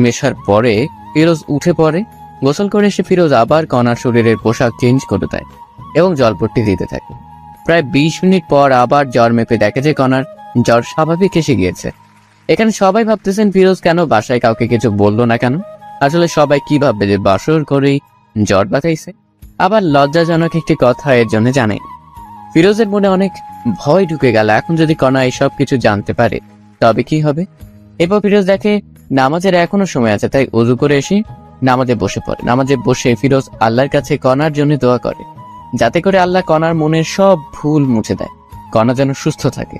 Speaker 1: মেশার পরে ফিরোজ উঠে পড়ে। গোসল করে এসে ফিরোজ আবার কণার শরীরের পোশাক চেঞ্জ করে দেয় এবং জলপট্টি দিতে থাকে। প্রায় 20 মিনিট পর আবার জ্বর মেপে দেখে যে কণার জ্বর স্বাভাবিক এসে গিয়েছে। এখানে সবাই ভাবতেছেন ফিরোজ কেন বাসায় কাউকে কিছু বললো না কেন। আসলে সবাই কি ভাববে যে বাসর করেই জ্বর বাঁচাইছে। আবার লজ্জাজনক একটি কথা এর জন্য জানেন। ফিরোজের মনে অনেক ভয় ঢুকে গেল, এখন যদি কণা এইসব কিছু জানতে পারে তবে কি হবে। এরপর ফিরোজ দেখে নামাজের এখনো সময় আছে, তাই ওযু করে এসে নামাজে বসে পড়ে। নামাজে বসে ফিরোজ আল্লাহর কাছে কণার জন্য দোয়া করে, যাতে করে আল্লাহ কণার মনের সব ভুল মুছে দেয়, কণা যেন সুস্থ থাকে।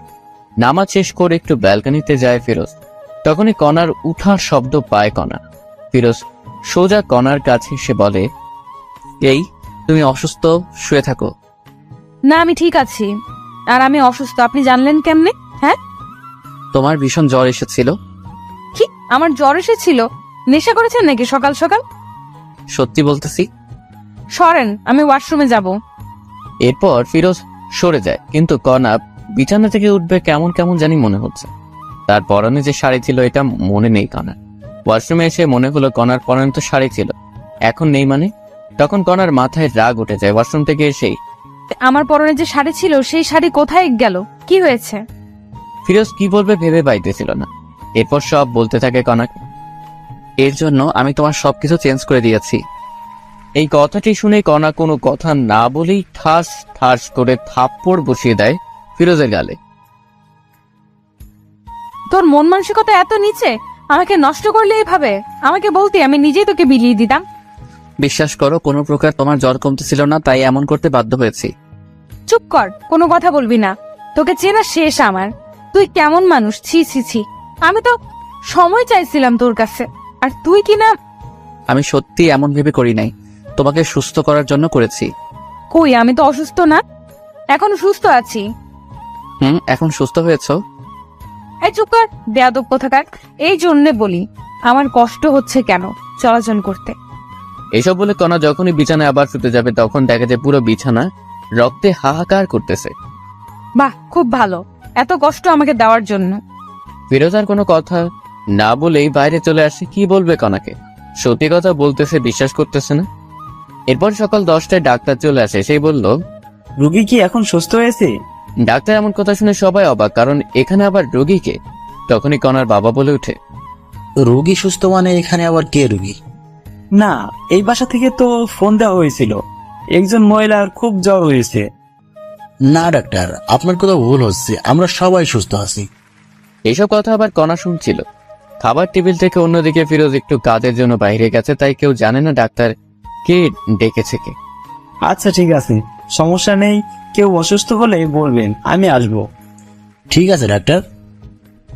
Speaker 1: নামাজ শেষ করে একটু ব্যালকনিতে যায় ফিরোজ। তখনই কণার উঠার শব্দ পায় কণা। ফিরোজ সোজা কণার কাছে এসে বলে, এই তুমি অসুস্থ, শুয়ে থাকো।
Speaker 2: না, আমি ঠিক আছি। আর আমি অসুস্থ আপনি জানলেন কেমনে? হ্যাঁ,
Speaker 1: তোমার ভীষণ জ্বর এসেছিল।
Speaker 2: কি আমার জ্বর এসেছিল? নেশা করেছেন নাকি সকাল সকাল?
Speaker 1: সত্যি বলতেছি।
Speaker 2: সরেন, আমি ওয়াশরুমে যাব।
Speaker 1: এরপর ফিরোজ সরে যায়, কিন্তু কণা বিছানা থেকে উঠবে কেমন কেমন জানি মনে হচ্ছে। তার পরনে যে শাড়ি ছিল এটা মনে নেই কণার। ওয়াশরুমে এসে মনে হলো কণার পরনে তো শাড়ি ছিল, এখন নেই মানে। তখন কণার মাথায় রাগ উঠে যায়। ওয়াশরুম থেকে এসেই
Speaker 2: আমার পরনে যে শাড়ি ছিল সেই শাড়ি কোথায় গেল? কি হয়েছে?
Speaker 1: ফিরোজ কি বলবে ভেবে পাইতেছিল না। এরপর সব বলতে থাকে কণাকে, এর জন্য আমি তোমার সবকিছু চেঞ্জ করে দিয়েছি। এই কথাটি শুনে কণা কোনো কথা না বলেই ঠাস ঠাস করে থাপ্পড় বসিয়ে দেয় ফিরোজের গালে।
Speaker 2: তোর মন মানসিকতা এত নিচে, আমাকে নষ্ট করলে এইভাবে? আমাকে বলতি, আমি নিজেই তোকে বিলিয়ে দিতাম।
Speaker 1: বিশ্বাস করো, কোনো প্রকার তোমার জ্বর কমতেছিল না, তাই এমন করতে বাধ্য হয়েছি।
Speaker 2: চুপ কর, কোনো কথা বলবি না। তোকে চেনা শেষ আমার। তুই কেমন মানুষ, ছি ছি ছি। আমি তো সময় চাইছিলাম তোর কাছে, আর তুই কিনা।
Speaker 1: আমি সত্যি এমন ভেবে করি নাই, তোমাকে সুস্থ করার জন্য করেছি।
Speaker 2: কই, আমি তো অসুস্থ না, এখন সুস্থ আছি।
Speaker 1: এখন সুস্থ হয়েছো?
Speaker 2: এই চুপ কর, বেয়াদব কোথাকার। এই জন্যে বলি আমার কষ্ট হচ্ছে কেন চলাচল করতে।
Speaker 1: এসব বলে কণা যখনই বিছানায় আবার শুতে যাবে তখন দেখে যে পুরো বিছানা রক্তে হাহাকার করতেছে।
Speaker 2: বাহ, খুব ভালো, এত কষ্ট আমাকে দেওয়ার জন্য।
Speaker 1: ফিরোজ আর কোনো কথা না বলেই বাইরে চলে আসে। কি বলবে কনাকে? সত্যি কথা বলতেছে, বিশ্বাস করতেছে না। এরপর সকাল 10টায় ডাক্তার চলে আসে। সেই বলল,
Speaker 8: রুগী কি এখন সুস্থ হয়েছে?
Speaker 1: ডাক্তার এমন কথা শুনে সবাই অবাক, কারণ এখানে আবার রোগীকে। তখনই কনার বাবা বলে ওঠে,
Speaker 3: রোগী সুস্থ মানে এখানে আবার কে রোগী?
Speaker 8: না, এই বাসা থেকে তো ফোন দেওয়া হয়েছিল, একজন মহিলার খুব জ্বর হয়েছে।
Speaker 3: না ডাক্তার, আপনার কোথাও ভুল হচ্ছে, আমরা সবাই সুস্থ আছি।
Speaker 1: এসব কথা আবার কণা শুনছিল। খাবার টেবিল থেকে অন্যদিকে ফিরোজ একটু কাজের জন্য বাইরে গেছে, তাই কেউ জানে না ডাক্তার কে ডেকেছে কে।
Speaker 8: আচ্ছা ঠিক আছে, সমস্যা নেই, কেউ অসুস্থ হলে বলবেন, আমি আসবো।
Speaker 3: ঠিক আছে ডাক্তার।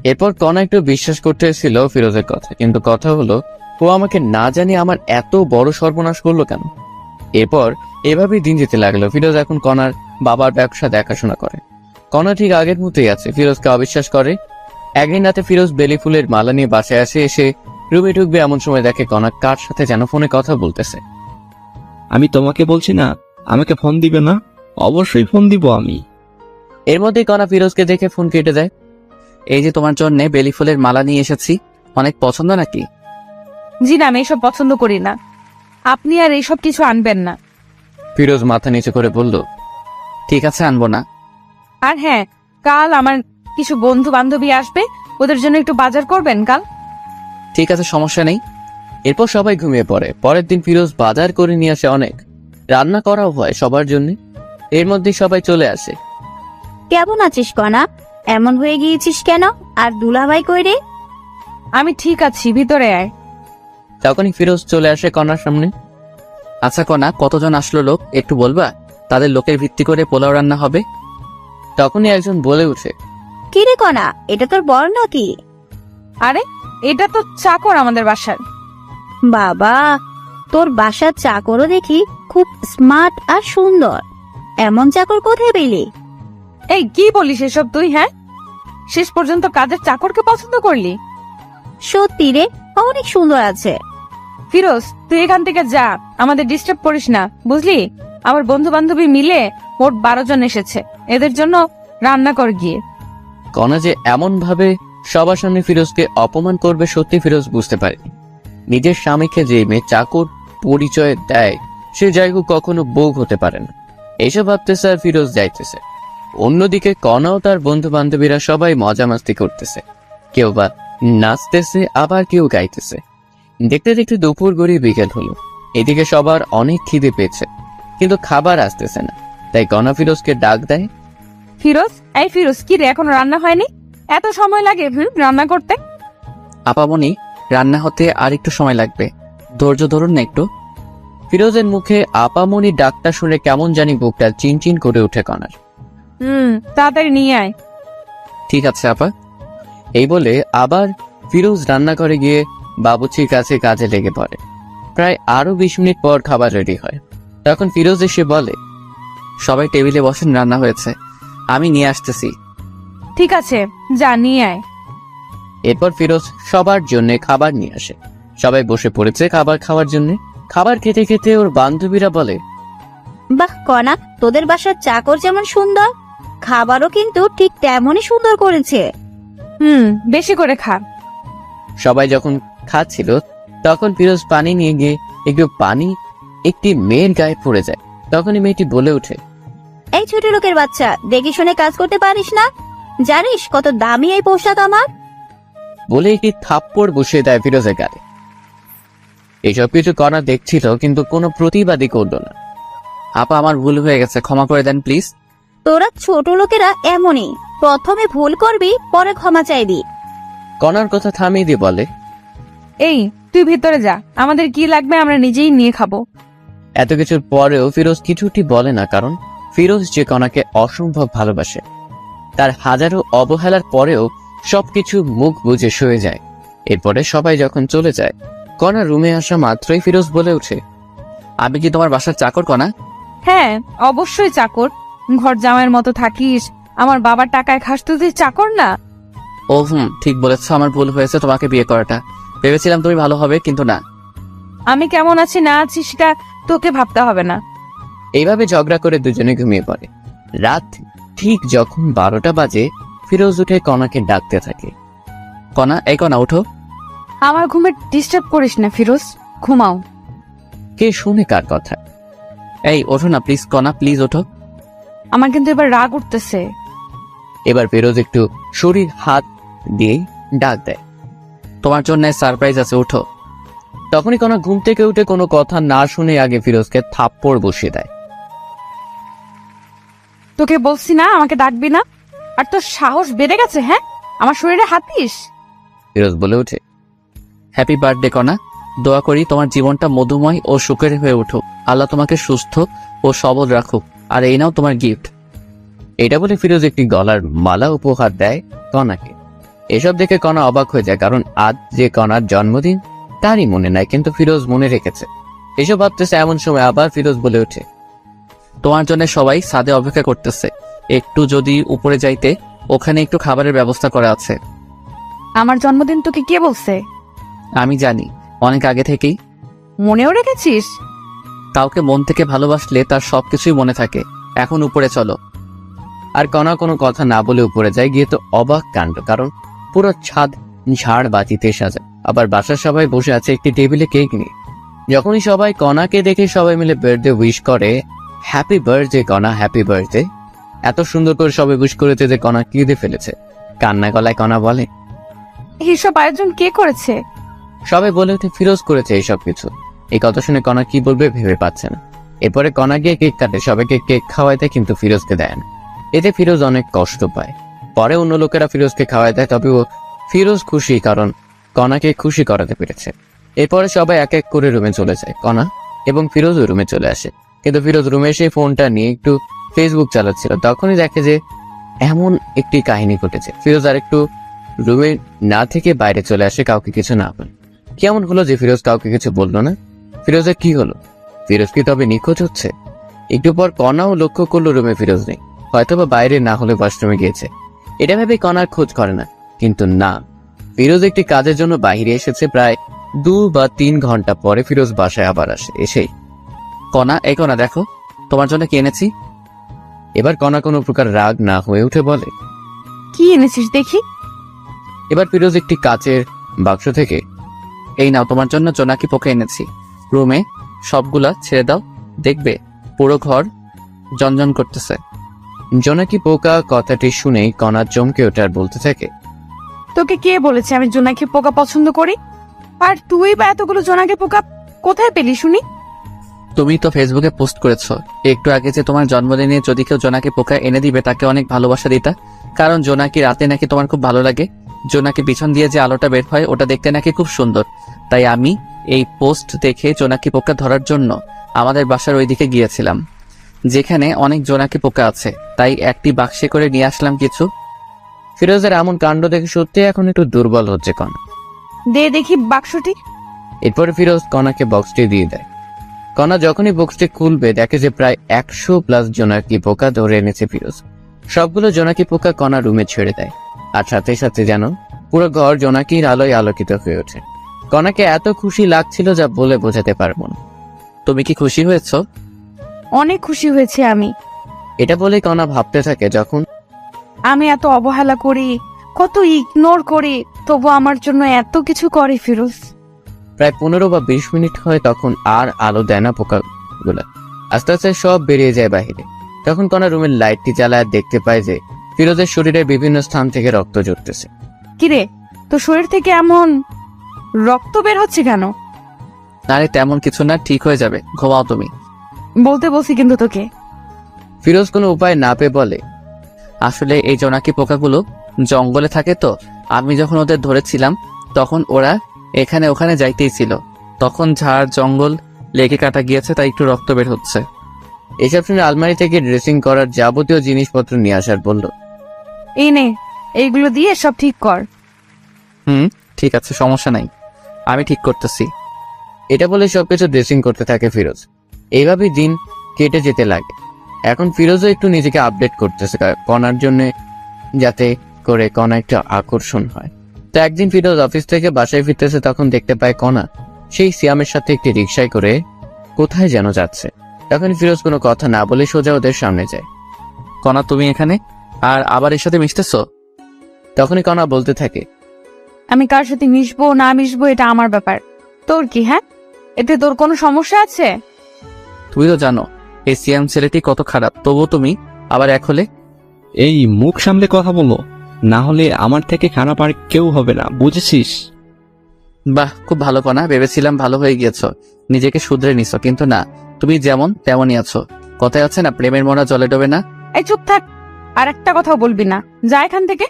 Speaker 1: এরপর কণা একটু বিশ্বাস করতে এসেছিল ফিরোজের কথা, কিন্তু কথা হলো ও আমাকে না জানি আমার এত বড় সর্বনাশ করলো কেন। এরপর এভাবেই দিন যেতে লাগলো। ফিরোজ এখন কণার বাবার ব্যবসা দেখাশোনা করে। কণা ঠিক আগের মতোই আছে, ফিরোজকে অবিশ্বাস করে। একদিন রাতে ফিরোজ বেলি ফুলের মালা নিয়ে বাসায় আসে। এসে রুমে ঢুকবে এমন সময় দেখে কণা কার সাথে যেন ফোনে কথা বলতেছে।
Speaker 5: আমি তোমাকে বলছি না আমাকে ফোন দিবে না? অবশ্যই ফোন দিব আমি।
Speaker 1: এর মধ্যেই কণা ফিরোজকে দেখে ফোন কেটে দেয়। এই যে তোমার জন্য বেলি ফুলের মালা নিয়ে এসেছি, অনেক পছন্দ নাকি?
Speaker 2: জি না, আমি এসব পছন্দ করি না, আপনি আর এইসব কিছু আনবেন না।
Speaker 1: ফিরোজ মাথা নিচু করে বলল, ঠিক আছে, আনবো না।
Speaker 2: আর হ্যাঁ, কাল আমার কিছু বন্ধু বান্ধবী আসবে, ওদের জন্য একটু বাজার করবেন কাল।
Speaker 1: ঠিক আছে, সমস্যা নেই। এরপর সবাই ঘুমিয়ে পড়ে। পরের দিন ফিরোজ বাজার করে নিয়ে আসে অনেক, রান্না করাও হয় সবার জন্য। এর মধ্যেই সবাই চলে আসে।
Speaker 4: কেমন আছিস কণা? এমন হয়ে গিয়েছিস কেন? আর দুলাভাই কই রে?
Speaker 2: আমি ঠিক আছি, ভিতরে আয়।
Speaker 1: তখনই ফিরোজ চলে আসে কণার সামনে। আচ্ছা কণা, কতজন আসলো লোক একটু বলবা? তাদের লোকের ভিত্তি করে পোলাও রান্না হবে। তখনই একজন বলে উঠে,
Speaker 4: কি রে কণা, এটা তোর বর নাকি?
Speaker 2: আরে, এটা তো চাকর আমাদের বাসার।
Speaker 4: বাবা, তোর বাসার চাকরও দেখি খুব স্মার্ট আর সুন্দর। এমন চাকর কোথায় পেলি?
Speaker 2: এই কি বলিস এসব তুই? হ্যাঁ, শেষ পর্যন্ত কাজের চাকরকে পছন্দ করলি?
Speaker 4: সত্যি রে, অনেক সুন্দর আছে।
Speaker 2: ফিরোজ, তুই এখান থেকে যা, আমাদের ডিস্টার্ব করিস না, বুঝলি? আমার বন্ধু বান্ধবী মিলে মোট 12 জন এসেছে, এদের জন্য রান্না কর গিয়ে।
Speaker 1: কণা যে এমন ভাবে সবার সামনে ফিরোজকে অপমান করবে সত্যি ফিরোজ বুঝতে পারে। নিজের স্বামীকে যে মেয়ে চাকর পরিচয় দেয়, সে যাই হোক কখনো বউ হতে পারে না। এইসব ভাবতেছে আর ফিরোজ যাইতেছে। অন্যদিকে কণাও তার বন্ধু বান্ধবীরা সবাই মজা মাস্তি করতেছে, কেউ বা নাচতেছে, আবার কেউ গাইতেছে। দেখতে দেখতে দুপুর গড়িয়ে বিকেল হলো। এদিকে সবার অনেক খিদে পেয়েছে, কিন্তু খাবার আসতেছে না। তাই কণা ফিরোজকে ডাক দেয়।
Speaker 2: ফিরোজ, এই ফিরোজ, কি রে, এখনো রান্না হয়নি? এত সময় লাগে রান্না করতে?
Speaker 1: আপামনি, রান্না হতে আর একটু সময় লাগবে, ধৈর্য ধরুন না একটু। ফিরোজের মুখে আপামনি ডাকটা শুনে কেমন জানি বুকটা চিনচিন করে উঠে কণার।
Speaker 2: তাড়াতাড়ি নিয়ে আয়।
Speaker 1: ঠিক আছে আপা। এই বলে আবার ফিরোজ রান্নাঘরে গিয়ে বাবুর্চির কাছে কাজে লেগে পড়ে। প্রায় আরো 20 মিনিট পর খাবার রেডি হয়। তখন ফিরোজ এসে বলে, সবাই টেবিলে বসেন, রান্না হয়েছে, আমি নিয়ে আসতেছি।
Speaker 2: ঠিক আছে, যা নিয়ে আয়।
Speaker 1: এরপর ফিরোজ সবার জন্য খাবার নিয়ে আসে। সবাই বসে পড়েছে খাবার খাওয়ার জন্য। খাবার খেতে খেতে ওর বান্ধবীরা বলে,
Speaker 4: বাহ কণা, তোদের বাসার চাকর যেমন সুন্দর, খাবারও কিন্তু ঠিক তেমনই সুন্দর করেছে।
Speaker 2: বেশি করে খা।
Speaker 1: সবাই যখন খাচ্ছিল তখন ফিরোজ পানি নিয়ে গিয়ে একটু পানি একটি মেয়ের গায়ে পড়ে যায়। তখনই মেয়েটি বলে ওঠে,
Speaker 4: এই ছোট লোকের বাচ্চা, দেখে শুনে কাজ করতে পারিস না? জানিস কত দামি এই পোশাক আমার?
Speaker 1: বলে একটি থাপ্পড় বসিয়ে দেয় ফিরোজের গায়ে। এইসব কিছু কণা দেখছিল, কিন্তু কোনো প্রতিবাদই করল না। আপা, আমার ভুল হয়ে গেছে, ক্ষমা করে দেন প্লিজ।
Speaker 4: তোরা ছোট লোকেরা এমনই, প্রথমে ভুল করবি, পরে ক্ষমা চাইবি।
Speaker 1: কণার কথা থামিয়ে দিয়ে বলে,
Speaker 2: এই তুই ভিতরে যা, আমাদের কি লাগবে আমরা নিজেই নিয়ে খাবো।
Speaker 1: এত কিছুর পরেও ফিরোজ কিছুটি বলে না, কারণ ফিরোজ যে কণাকে অসম্ভব ভালোবাসে। তার হাজারো অবহেলার পরেও সবকিছু মুখ বুজে সয়ে যায়। এরপরে সবাই যখন চলে যায়, কণা রুমে আসা মাত্রই ফিরোজ বলে ওঠে, আমি কি তোমার বাসার চাকর কণা?
Speaker 2: হ্যাঁ, অবশ্যই চাকর। ঘর জামাইয়ের মতো থাকিস, আমার বাবার টাকায় খাস, তুই চাকর না?
Speaker 1: ও ঠিক বলেছ, আমার ভুল হয়েছে তোমাকে বিয়ে করাটা। ভেবেছিলাম তুমি ভালো হবে, কিন্তু না।
Speaker 2: আমি কেমন আছি না আছি সেটা তোকে ভাবতে হবে না।
Speaker 1: এইভাবে ঝগড়া করে দুজনে ঘুমিয়ে পড়ে। রাত ঠিক যখন 12টা বাজে ফিরোজ উঠে কণাকে ডাকতে থাকে। কণা, এই কণা ওঠো।
Speaker 2: আমার ঘুমে ডিস্টার্ব করিস না ফিরোজ, ঘুমাও।
Speaker 1: কে শুনে কার কথা? এই ওঠো না প্লিজ কণা, প্লিজ ওঠো।
Speaker 2: আমার কিন্তু এবার রাগ উঠতেছে।
Speaker 1: এবার ফিরোজ একটু শরীর হাত দিয়ে ডাক দেয়, তোমার জন্য সারপ্রাইজ আছে, ওঠো। তখনই কণা ঘুম থেকে উঠে কোনো কথা না শুনে আগে ফিরোজকে থাপ্পড় বসিয়ে দেয়।
Speaker 2: তোকে বলছি না আমাকে ডাকবি না, আর তোর সাহস বেড়ে গেছে। হ্যাঁ, আমার শরীরে হাত দিস।
Speaker 1: ফিরোজ বলে ওঠে, হ্যাপি বার্থডে কণা, দোয়া করি তোমার জীবনটা মধুময় ও সুখের হয়ে উঠুক, আল্লাহ তোমাকে সুস্থ ও সবল রাখুক, আর এই নাও তোমার গিফট। এটা বলে ফিরোজ একটি গলার মালা উপহার দেয় কণাকে। এসব দেখে কণা অবাক হয়ে যায়, কারণ আজ যে কণার জন্মদিন তারই মনে নাই, কিন্তু ফিরোজ মনে রেখেছে। এসব ভাবতেছে এমন সময় আবার ফিরোজ বলে ওঠে, তোমার জন্য সবাই ছাদে অপেক্ষা করতেছে, একটু যদি উপরে যাইতে, ওখানে একটু খাবারের ব্যবস্থা করা আছে।
Speaker 2: আমার জন্মদিন তোকে কে বলছে?
Speaker 1: আমি জানি, অনেক আগে থেকেই।
Speaker 2: মনেও রেখেছিস?
Speaker 1: কাউকে মন থেকে ভালোবাসলে তার সবকিছুই মনে থাকে। এখন উপরে চলো। আর কণা কোনো কথা না বলে উপরে যায়। গিয়ে তো অবাক কাণ্ড, কারণ পুরো ছাদ ঝাড় বাতিতে সাজা, আবার বাসার সবাই বসে আছে একটি টেবিলে কেক নিয়ে। যখনই সবাই কণাকে দেখে সবাই মিলে বার্থডে উইশ করে, হ্যাপি বার্থডে কণা, হ্যাপি বার্থডে। এত সুন্দর করে সবাই উইশ করেছে যে কণা কেঁদে ফেলেছে। কান্না গলায় কণা বলে,
Speaker 2: এইসব আয়োজন কে করেছে?
Speaker 1: সবাই বলে ওঠে, ফিরোজ করেছে এইসব কিছু। এই কথা শুনে কণা কি বলবে ভেবে পাচ্ছে না। এরপরে কণা গিয়ে কেক কাটে, সবাইকে কেক খাওয়ায় দেয়, কিন্তু ফিরোজকে দেয় না। এতে ফিরোজ অনেক কষ্ট পায়। পরে অন্য লোকেরা ফিরোজকে খাওয়ায় দেয়, তবে ফিরোজ খুশি, কারণ কণাকে খুশি করাতে পেরেছে। এরপরে সবাই এক এক করে রুমে চলে যায়। কণা এবং ফিরোজ রুমে চলে আসে, কিন্তু ফিরোজ রুমে এসে ফোনটা নিয়ে একটু ফেসবুক চালাচ্ছিল। তখনই দেখে যে এমন একটি কাহিনী ঘটেছে। ফিরোজ আর একটু রুমে না থেকে বাইরে চলে আসে, কাউকে কিছু না বলে। কেমন হলো যে ফিরোজ কাউকে কিছু বললো না? ফিরোজের কি হলো? ফিরোজ কি তবে নিখোঁজ হচ্ছে? একটু পর কণাও লক্ষ্য করলো রুমে ফিরোজ নেই, হয়তোবা বাইরে না হলে ওয়াশরুমে গিয়েছে। এটা ভেবে কণার খোঁজ করে না, কিন্তু না, ফিরোজ একটি কাজের জন্য বাইরে এসেছে। প্রায় 2 বা 3 ঘন্টা পরে ফিরোজ বাসায় আবার আসে। এসেই, কণা, এই কণা দেখো, তোমার জন্য কি এনেছি। এবার কণা কোনো প্রকার রাগ না হয়ে উঠে বলে,
Speaker 2: কি এনেছিস দেখি।
Speaker 1: এবার ফিরোজ একটি কাচের বাক্স থেকে, এই নাও তোমার জন্য জোনাকি পোকা এনেছি, রুমে সবগুলা ছেড়ে দাও, দেখবে পুরো ঘর জনজন করতেছে। জোনাকি পোকা কথাটি শুনেই কণা চমকে ওঠে আর বলতে থাকে,
Speaker 2: তোকে কে বলেছে আমি জোনাকি পোকা পছন্দ করি? আর তুই বা এতগুলো জোনাকি পোকা কোথায় পেলি শুনি?
Speaker 1: তুমি তো ফেসবুকে পোস্ট করেছো একটু আগে যে তোমার জন্মদিনে যদি কেউ জোনাকি পোকা এনে দিবে তাকে অনেক ভালোবাসা দিতা, কারণ জোনাকি রাতে নাকি তোমার খুব ভালো লাগে। জোনাকি পিছন দিয়ে যে আলোটা বের হয় ওটা দেখতে নাকি খুব সুন্দর। তাই আমি এই পোস্ট দেখে জোনাকি পোকা ধরার জন্য আমাদের বাসার ওইদিকে গিয়েছিলাম, যেখানে অনেক জোনাকি পোকা আছে, তাই একটি বাক্সে করে নিয়ে আসলাম কিছু। ফিরোজের এমন কাণ্ড দেখে সত্যি এখন একটু দুর্বল হচ্ছে কণা।
Speaker 2: দে দেখি বাক্সটি।
Speaker 1: এরপরে ফিরোজ কণাকে বক্সটি দিয়ে দেয়। কণা যখনই বক্সটি খুলবে দেখে যে প্রায় 100+ জোনাকি পোকা ধরে এনেছে ফিরোজ। সবগুলো জোনাকি পোকা কণা রুমে ছেড়ে দেয়, আর সাথে সাথে যেন পুরো ঘর জোনাকির আলোয় আলোকিত হয়ে ওঠে। কণাকে এত খুশি লাগছিল যা বলে বোঝাতে পারবো না। তুমি কি খুশি হয়েছো?
Speaker 2: অনেক খুশি হয়েছে আমি।
Speaker 1: এটা বলে কণা ভাবতে থাকে, যখন
Speaker 2: আমি এত অবহেলা করি, কত ইগনোর করি, তবু আমার জন্য এত কিছু করে ফিরোজ।
Speaker 1: প্রায় 15 বা 20 মিনিট হয়, তখন আর আলো দেয় না পোকাগুলা। আস্তে আস্তে সব বেরিয়ে যায় বাহিরে। তখন কণা রুমের লাইটটি জ্বালায় দেখতে পায় যে ফিরোজের শরীরের বিভিন্ন স্থান থেকে রক্ত ঝরতেছে।
Speaker 2: কিরে, তোর শরীর থেকে এমন রক্ত বের হচ্ছে কেন?
Speaker 1: আরে তেমন কিছু না, ঠিক হয়ে যাবে, ঘুমাও তুমি।
Speaker 2: বলতে বলছি কিন্তু তোকে।
Speaker 1: ফিরোজ কোনো উপায় না পেয়ে বলে, আসলে এই জোনাকি পোকাগুলো জঙ্গলে থাকে, তো আমি যখন ওদের ধরেছিলাম তখন ওরা এখানে ওখানে যাইতেই ছিল, তখন ঝাড় জঙ্গল লেগে কাটা গিয়েছে, তাই একটু রক্ত বের হচ্ছে। এসব শুনে আলমারি থেকে ড্রেসিং করার যাবতীয় জিনিসপত্র নিয়ে আসার বলল,
Speaker 2: এই নে, এইগুলো দিয়ে সব ঠিক কর।
Speaker 1: ঠিক আছে, সমস্যা নাই, আমি ঠিক করতেছি। এটা বলে সবকিছু ড্রেসিং করতে থাকে ফিরোজ। এইভাবেই দিন কেটে যেতে লাগে। এখন ফিরোজও একটু নিজেকে আপডেট করতেছে কণার জন্য, যাতে করে কণা একটু আকর্ষণ হয়। তো একদিন ফিরোজ অফিস থেকে বাসায় ফিরতেছে, তখন দেখতে পায় কণা সেই সিয়ামের সাথে একটি রিকশায় করে কোথায় যেন যাচ্ছে। তখন ফিরোজ কোনো কথা না বলে সোজা ওদের সামনে যায়।
Speaker 5: কণা তুমি এখানে আর আবার এর সাথে মিশতেছো?
Speaker 1: তখনই কণা বলতে থাকে,
Speaker 2: আমি কার সাথে মিশবো না মিশবো এটা আমার ব্যাপার, তোর কি? হ্যাঁ, এতে তোর কোনো সমস্যা আছে?
Speaker 5: তুই তো জানো এই সিয়াম ছেলেটি কত খারাপ, তবুও তুমি আবার এক হলে। এই মুখ সামলে কথা বলো, না হলে আমার থেকে খারাপ আর কেউ হবে না, বুঝেছিস?
Speaker 1: বাহ, খুব ভালো কণা, ভেবেছিলাম ভালো হয়ে গিয়েছো, নিজেকে শুধরে নিছো, কিন্তু না, তুমি যেমন তেমনই আছো। কথায় আছে না, প্রেমের মোড়া জলে ডোবে না।
Speaker 2: এই চুপ থাক, আর একটা কথাও বলবি না, যা এখান থেকে।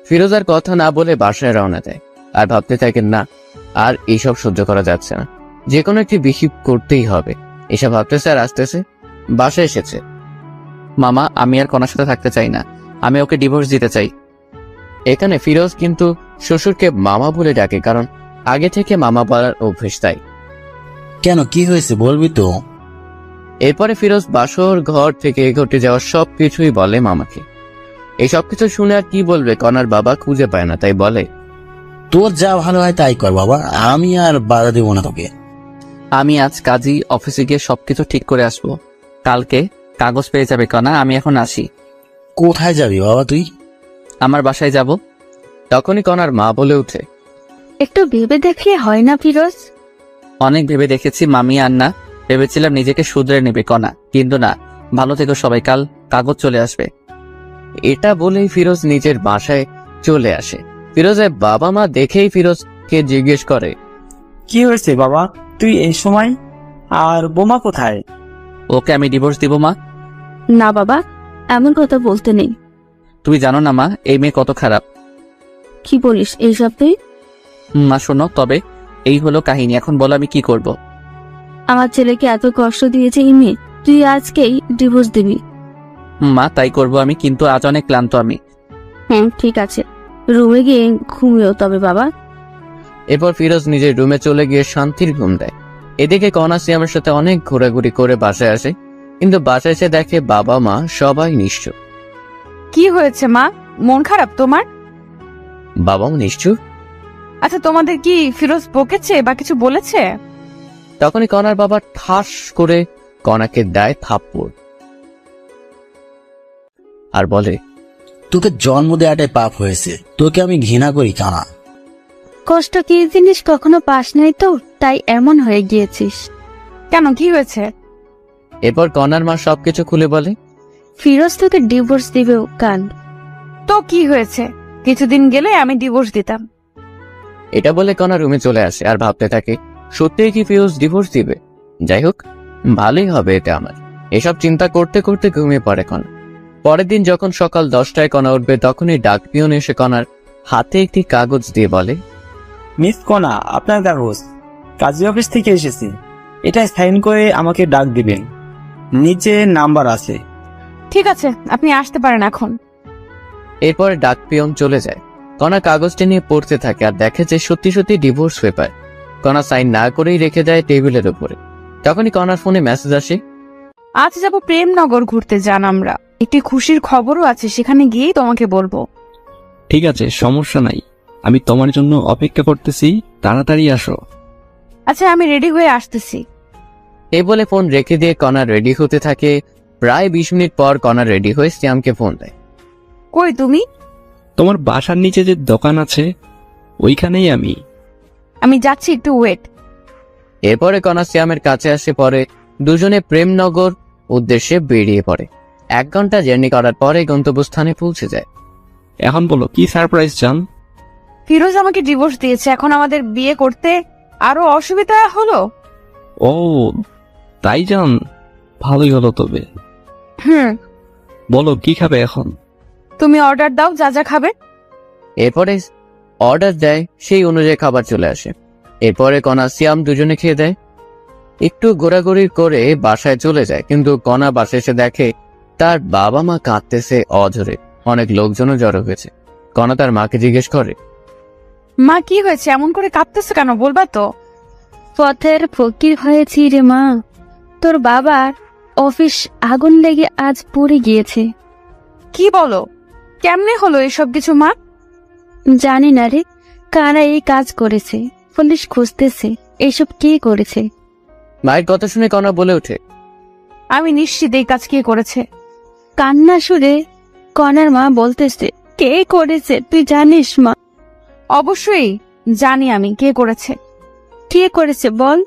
Speaker 1: ফিরোজ আর কথা না বলে বাসায় রওনা দেয় আর ভাবতে থাকেন, না আর এইসব সহ্য করা যাচ্ছে না, যে কোনো একটি বিহিব করতেই হবে। এসব ভাবতেছে আর আসতেছে বাসায় এসেছে।
Speaker 5: মামা, আমি আর কণার সাথে থাকতে চাই না, আমি ওকে ডিভোর্স দিতে চাই।
Speaker 1: এখানে ফিরোজ কিন্তু শ্বশুরকে মামা বলে ডাকে, কারণ আগে থেকে মামা বলার অভ্যেস তাই।
Speaker 3: কেন, কি হয়েছে বলবি তো?
Speaker 1: এরপরে ফিরোজ বাসর ঘর থেকে ঘটে যাওয়া সবকিছুই বলে মামাকে। এই সবকিছু শুনে আর কি বলবে, কণার বাবা খুঁজে পায় না, তাই বলে,
Speaker 3: তোর যা ভালো হয় তাই কর বাবা, আমি আর বাধা দেবো না তোকে।
Speaker 5: আমি আজ কাজী অফিসে গিয়ে সবকিছু ঠিক করে আসবো, কালকে কাগজ পেয়ে যাবে কণা, আমি এখন আসি।
Speaker 3: কোথায় যাবি বাবা তুই?
Speaker 5: আমার বাসায় যাব।
Speaker 1: তখনই কণার মা বলে উঠে,
Speaker 4: একটু ভেবে দেখলে হয় না ফিরোজ?
Speaker 5: অনেক ভেবে দেখেছি মামি, আর না, ভেবেছিলাম নিজেকে শুধরে নেবে কণা, কিন্তু না, ভালো থেকো সবাই, কাল কাগজ চলে আসবে।
Speaker 1: এটা বলেই ফিরোজ নিজের বাসায় চলে আসে। ফিরোজের বাবা মা দেখেই ফিরোজকে জিজ্ঞেস করে,
Speaker 8: কি হয়েছে বাবা, তুই এই সময়? আর বোমা কোথায়?
Speaker 5: ওকে আমি ডিভোর্স দিব মা।
Speaker 4: না বাবা, এমন কথা বলতে নেই।
Speaker 5: তুই জানো না মা, এই মেয়ে কত খারাপ।
Speaker 4: কি বলিস এইসব তুই?
Speaker 5: মা শোনো, তবে এই হলো কাহিনী, এখন বলো আমি কি করব।
Speaker 4: আমার ছেলেকে এত কষ্ট দিয়েছে এই মেয়ে, তুই আজকেই ডিভোর্স দিবি?
Speaker 5: মা তাই করব আমি, কিন্তু আজ অনেক ক্লান্ত আমি।
Speaker 4: হ্যাঁ ঠিক আছে, রুমে গিয়ে ঘুমিও তবে বাবা।
Speaker 1: এরপর ফিরোজ নিজের রুমে চলে গিয়ে শান্তির ঘুম দেয়। এদিকে কণা সিয়ামের সাথে অনেক ঘোরাঘুরি করে বাসায় আসে, কিন্তু বাসায় এসে দেখে বাবা মা সবাই নিশ্চুপ।
Speaker 2: কি হয়েছে মা, মন খারাপ তোমার?
Speaker 1: বাবাও নিশ্চুপ।
Speaker 2: আচ্ছা, তোমাদের কি ফিরোজ বকেছে বা কিছু বলেছে?
Speaker 1: তখনই কণার বাবা ঠাস করে কণাকে দেয় থাপ্পড় আর বলে,
Speaker 3: তোকে জন্ম দেওয়াটাই পাপ হয়েছে, তোকে আমি ঘৃণা করি কানা।
Speaker 4: কষ্ট কি জিনিস কখনো পাস নাই তো, তাই এমন হয়ে গিয়েছিস।
Speaker 2: কেন, কি হয়েছে?
Speaker 1: এরপর কণার মা সবকিছু খুলে বলে,
Speaker 4: ফিরোজ তোকে ডিভোর্স দিবে কাল।
Speaker 2: তো কি হয়েছে, কিছুদিন গেলে আমি ডিভোর্স দিতাম।
Speaker 1: এটা বলে কণা রুমে চলে আসে আর ভাবতে থাকে, সত্যিই কি ফিরোজ ডিভোর্স দিবে? যাই হোক, ভালোই হবে এটা আমার। এসব চিন্তা করতে করতে ঘুমিয়ে পড়ে কণা। পরের দিন যখন সকাল 10টায় কণা উঠবে, তখনই ডাক পিয়ন এসে কণার হাতে একটি কাগজ দিয়ে বলে,
Speaker 8: মিস কণা, আপনার কাগজ কাজী অফিস থেকে এসেছে, এটা সাইন করে আমাকে ডাক দিবেন, নিচে নাম্বার আছে।
Speaker 2: ঠিক আছে, আপনি আসতে পারেন এখন।
Speaker 1: এরপরে ডাক পিয়ন চলে যায়। কণা কাগজটি নিয়ে পড়তে থাকে আর দেখে যে সত্যি সত্যি ডিভোর্স পেপার। কণা সাইন না করেই রেখে দেয় টেবিলের উপরে। তখনই কণার ফোনে মেসেজ আসে,
Speaker 2: আজ যাব প্রেমনগর ঘুরতে, যান আমরা, একটি খুশির খবরও আছে, সেখানে গিয়েই তোমাকে বলবো।
Speaker 5: ঠিক আছে, সমস্যা নাই, আমি তোমার জন্য অপেক্ষা করতেছি, তাড়াতাড়ি আসো।
Speaker 2: আচ্ছা, আমি রেডি হয়ে আসতেছি।
Speaker 1: এই বলে ফোন রেখে দিয়ে কণা রেডি হতে থাকে। প্রায় 20 মিনিট পর কণা রেডি হয়ে শ্যামকে ফোন দেয়।
Speaker 2: কই তুমি?
Speaker 5: তোমার বাসার নিচে যে দোকান আছে ওইখানেই আমি।
Speaker 2: আমি যাচ্ছি, একটু ওয়েট।
Speaker 1: এরপরে কণা শ্যামের কাছে আসে, পরে দুজনে প্রেমনগর উদ্দেশ্যে বেরিয়ে পড়ে। 1 ঘন্টা জার্নি করার পরে গন্তব্যস্থানে পৌঁছে যায়।
Speaker 5: এখন বলো কি সারপ্রাইজ চান?
Speaker 2: ফিরোজ আমাকে ডিভোর্স দিয়েছে, এখন আমাদের বিয়ে করতে আরো অসুবিধা হলো।
Speaker 5: ও তাই জান, ভালোই হলো তবে। বলো কি খাবে এখন?
Speaker 2: তুমি অর্ডার দাও, যা যা খাবে।
Speaker 1: এরপরে অর্ডার দেয়, সেই অনুযায়ী খাবার চলে আসে। এরপরে কণা শ্যাম দুজনে খেয়ে দেয়। একটু ঘোরাঘুরি করে বাসায় চলে যায়, কিন্তু কণা বাসায় এসে দেখে তার বাবা মা কাঁদতেছে অঝরে। অনেক লোকজনও জড়ো হয়েছে। কণা তার মাকে জিজ্ঞেস করে,
Speaker 2: মা কি হয়েছে, এমন করে কাঁদতেছো কেন, বলবা তো?
Speaker 4: পথের ফকির হয়েছি রে মা, তোর বাবার অফিস আগুন লেগে আজ পুড়ে গিয়েছে।
Speaker 2: কি বলো, কেমনে হলো এসব কিছু মা?
Speaker 4: জানি না রে, কারা এই কাজ করেছে, পুলিশ খুঁজতেছে এসব কে করেছে।
Speaker 1: মায়ের কথা শুনে কণা বলে ওঠে,
Speaker 2: আমি নিশ্চিত এই কাজ কে করেছে।
Speaker 4: কান্না সুরে কনার মা বলতেছে, কে করেছে তুই জানিস মা?
Speaker 2: অবশ্যই জানি আমি কে করেছে।
Speaker 4: কে করেছে বল,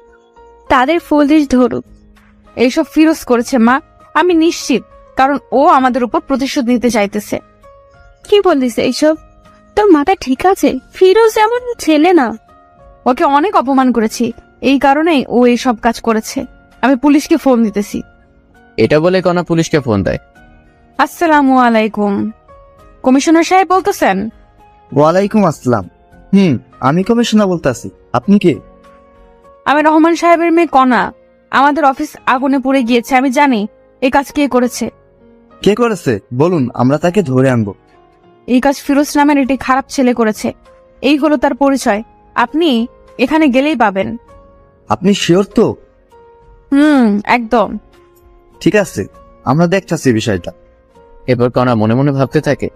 Speaker 4: তাদের পুলিশ ধরুক।
Speaker 2: এইসব ফিরোজ করেছে মা, আমি নিশ্চিত, কারণ ও আমাদের উপর প্রতিশোধ নিতে চাইতেছে।
Speaker 4: কি বলিস এইসব? তোর মাথা ঠিক আছে? ফিরোজ এমন ছেলে না।
Speaker 2: ওকে অনেক অপমান করেছি, এই কারণেই ও এইসব কাজ করেছে। আমি পুলিশকে ফোন দিতেছি।
Speaker 1: এটা বলে কণা পুলিশকে ফোন দেয়।
Speaker 2: আসসালামু আলাইকুম, কমিশনার সাহেব বলতেছেন?
Speaker 9: ওয়ালাইকুম আসসালাম। আমি কমিশনার বলতেছি, আপনি কে?
Speaker 2: আমি রহমান সাহেবের মেয়ে কণা। আমাদের অফিস আগুনে পুড়ে গিয়েছে, আমি জানি এই কাজ কে করেছে।
Speaker 9: কে করেছে বলুন, আমরা তাকে ধরে আনবো।
Speaker 2: এই কাজ ফিরোজ নামের একটি খারাপ ছেলে করেছে। এই হলো তার পরিচয়, আপনি এখানে গেলেই পাবেন।
Speaker 9: আপনি শিওর তো?
Speaker 2: একদম।
Speaker 9: ঠিক আছে, আমরা দেখতেছি বিষয়টা।
Speaker 1: এরপর কণা মনে মনে ভাবতে থাকে,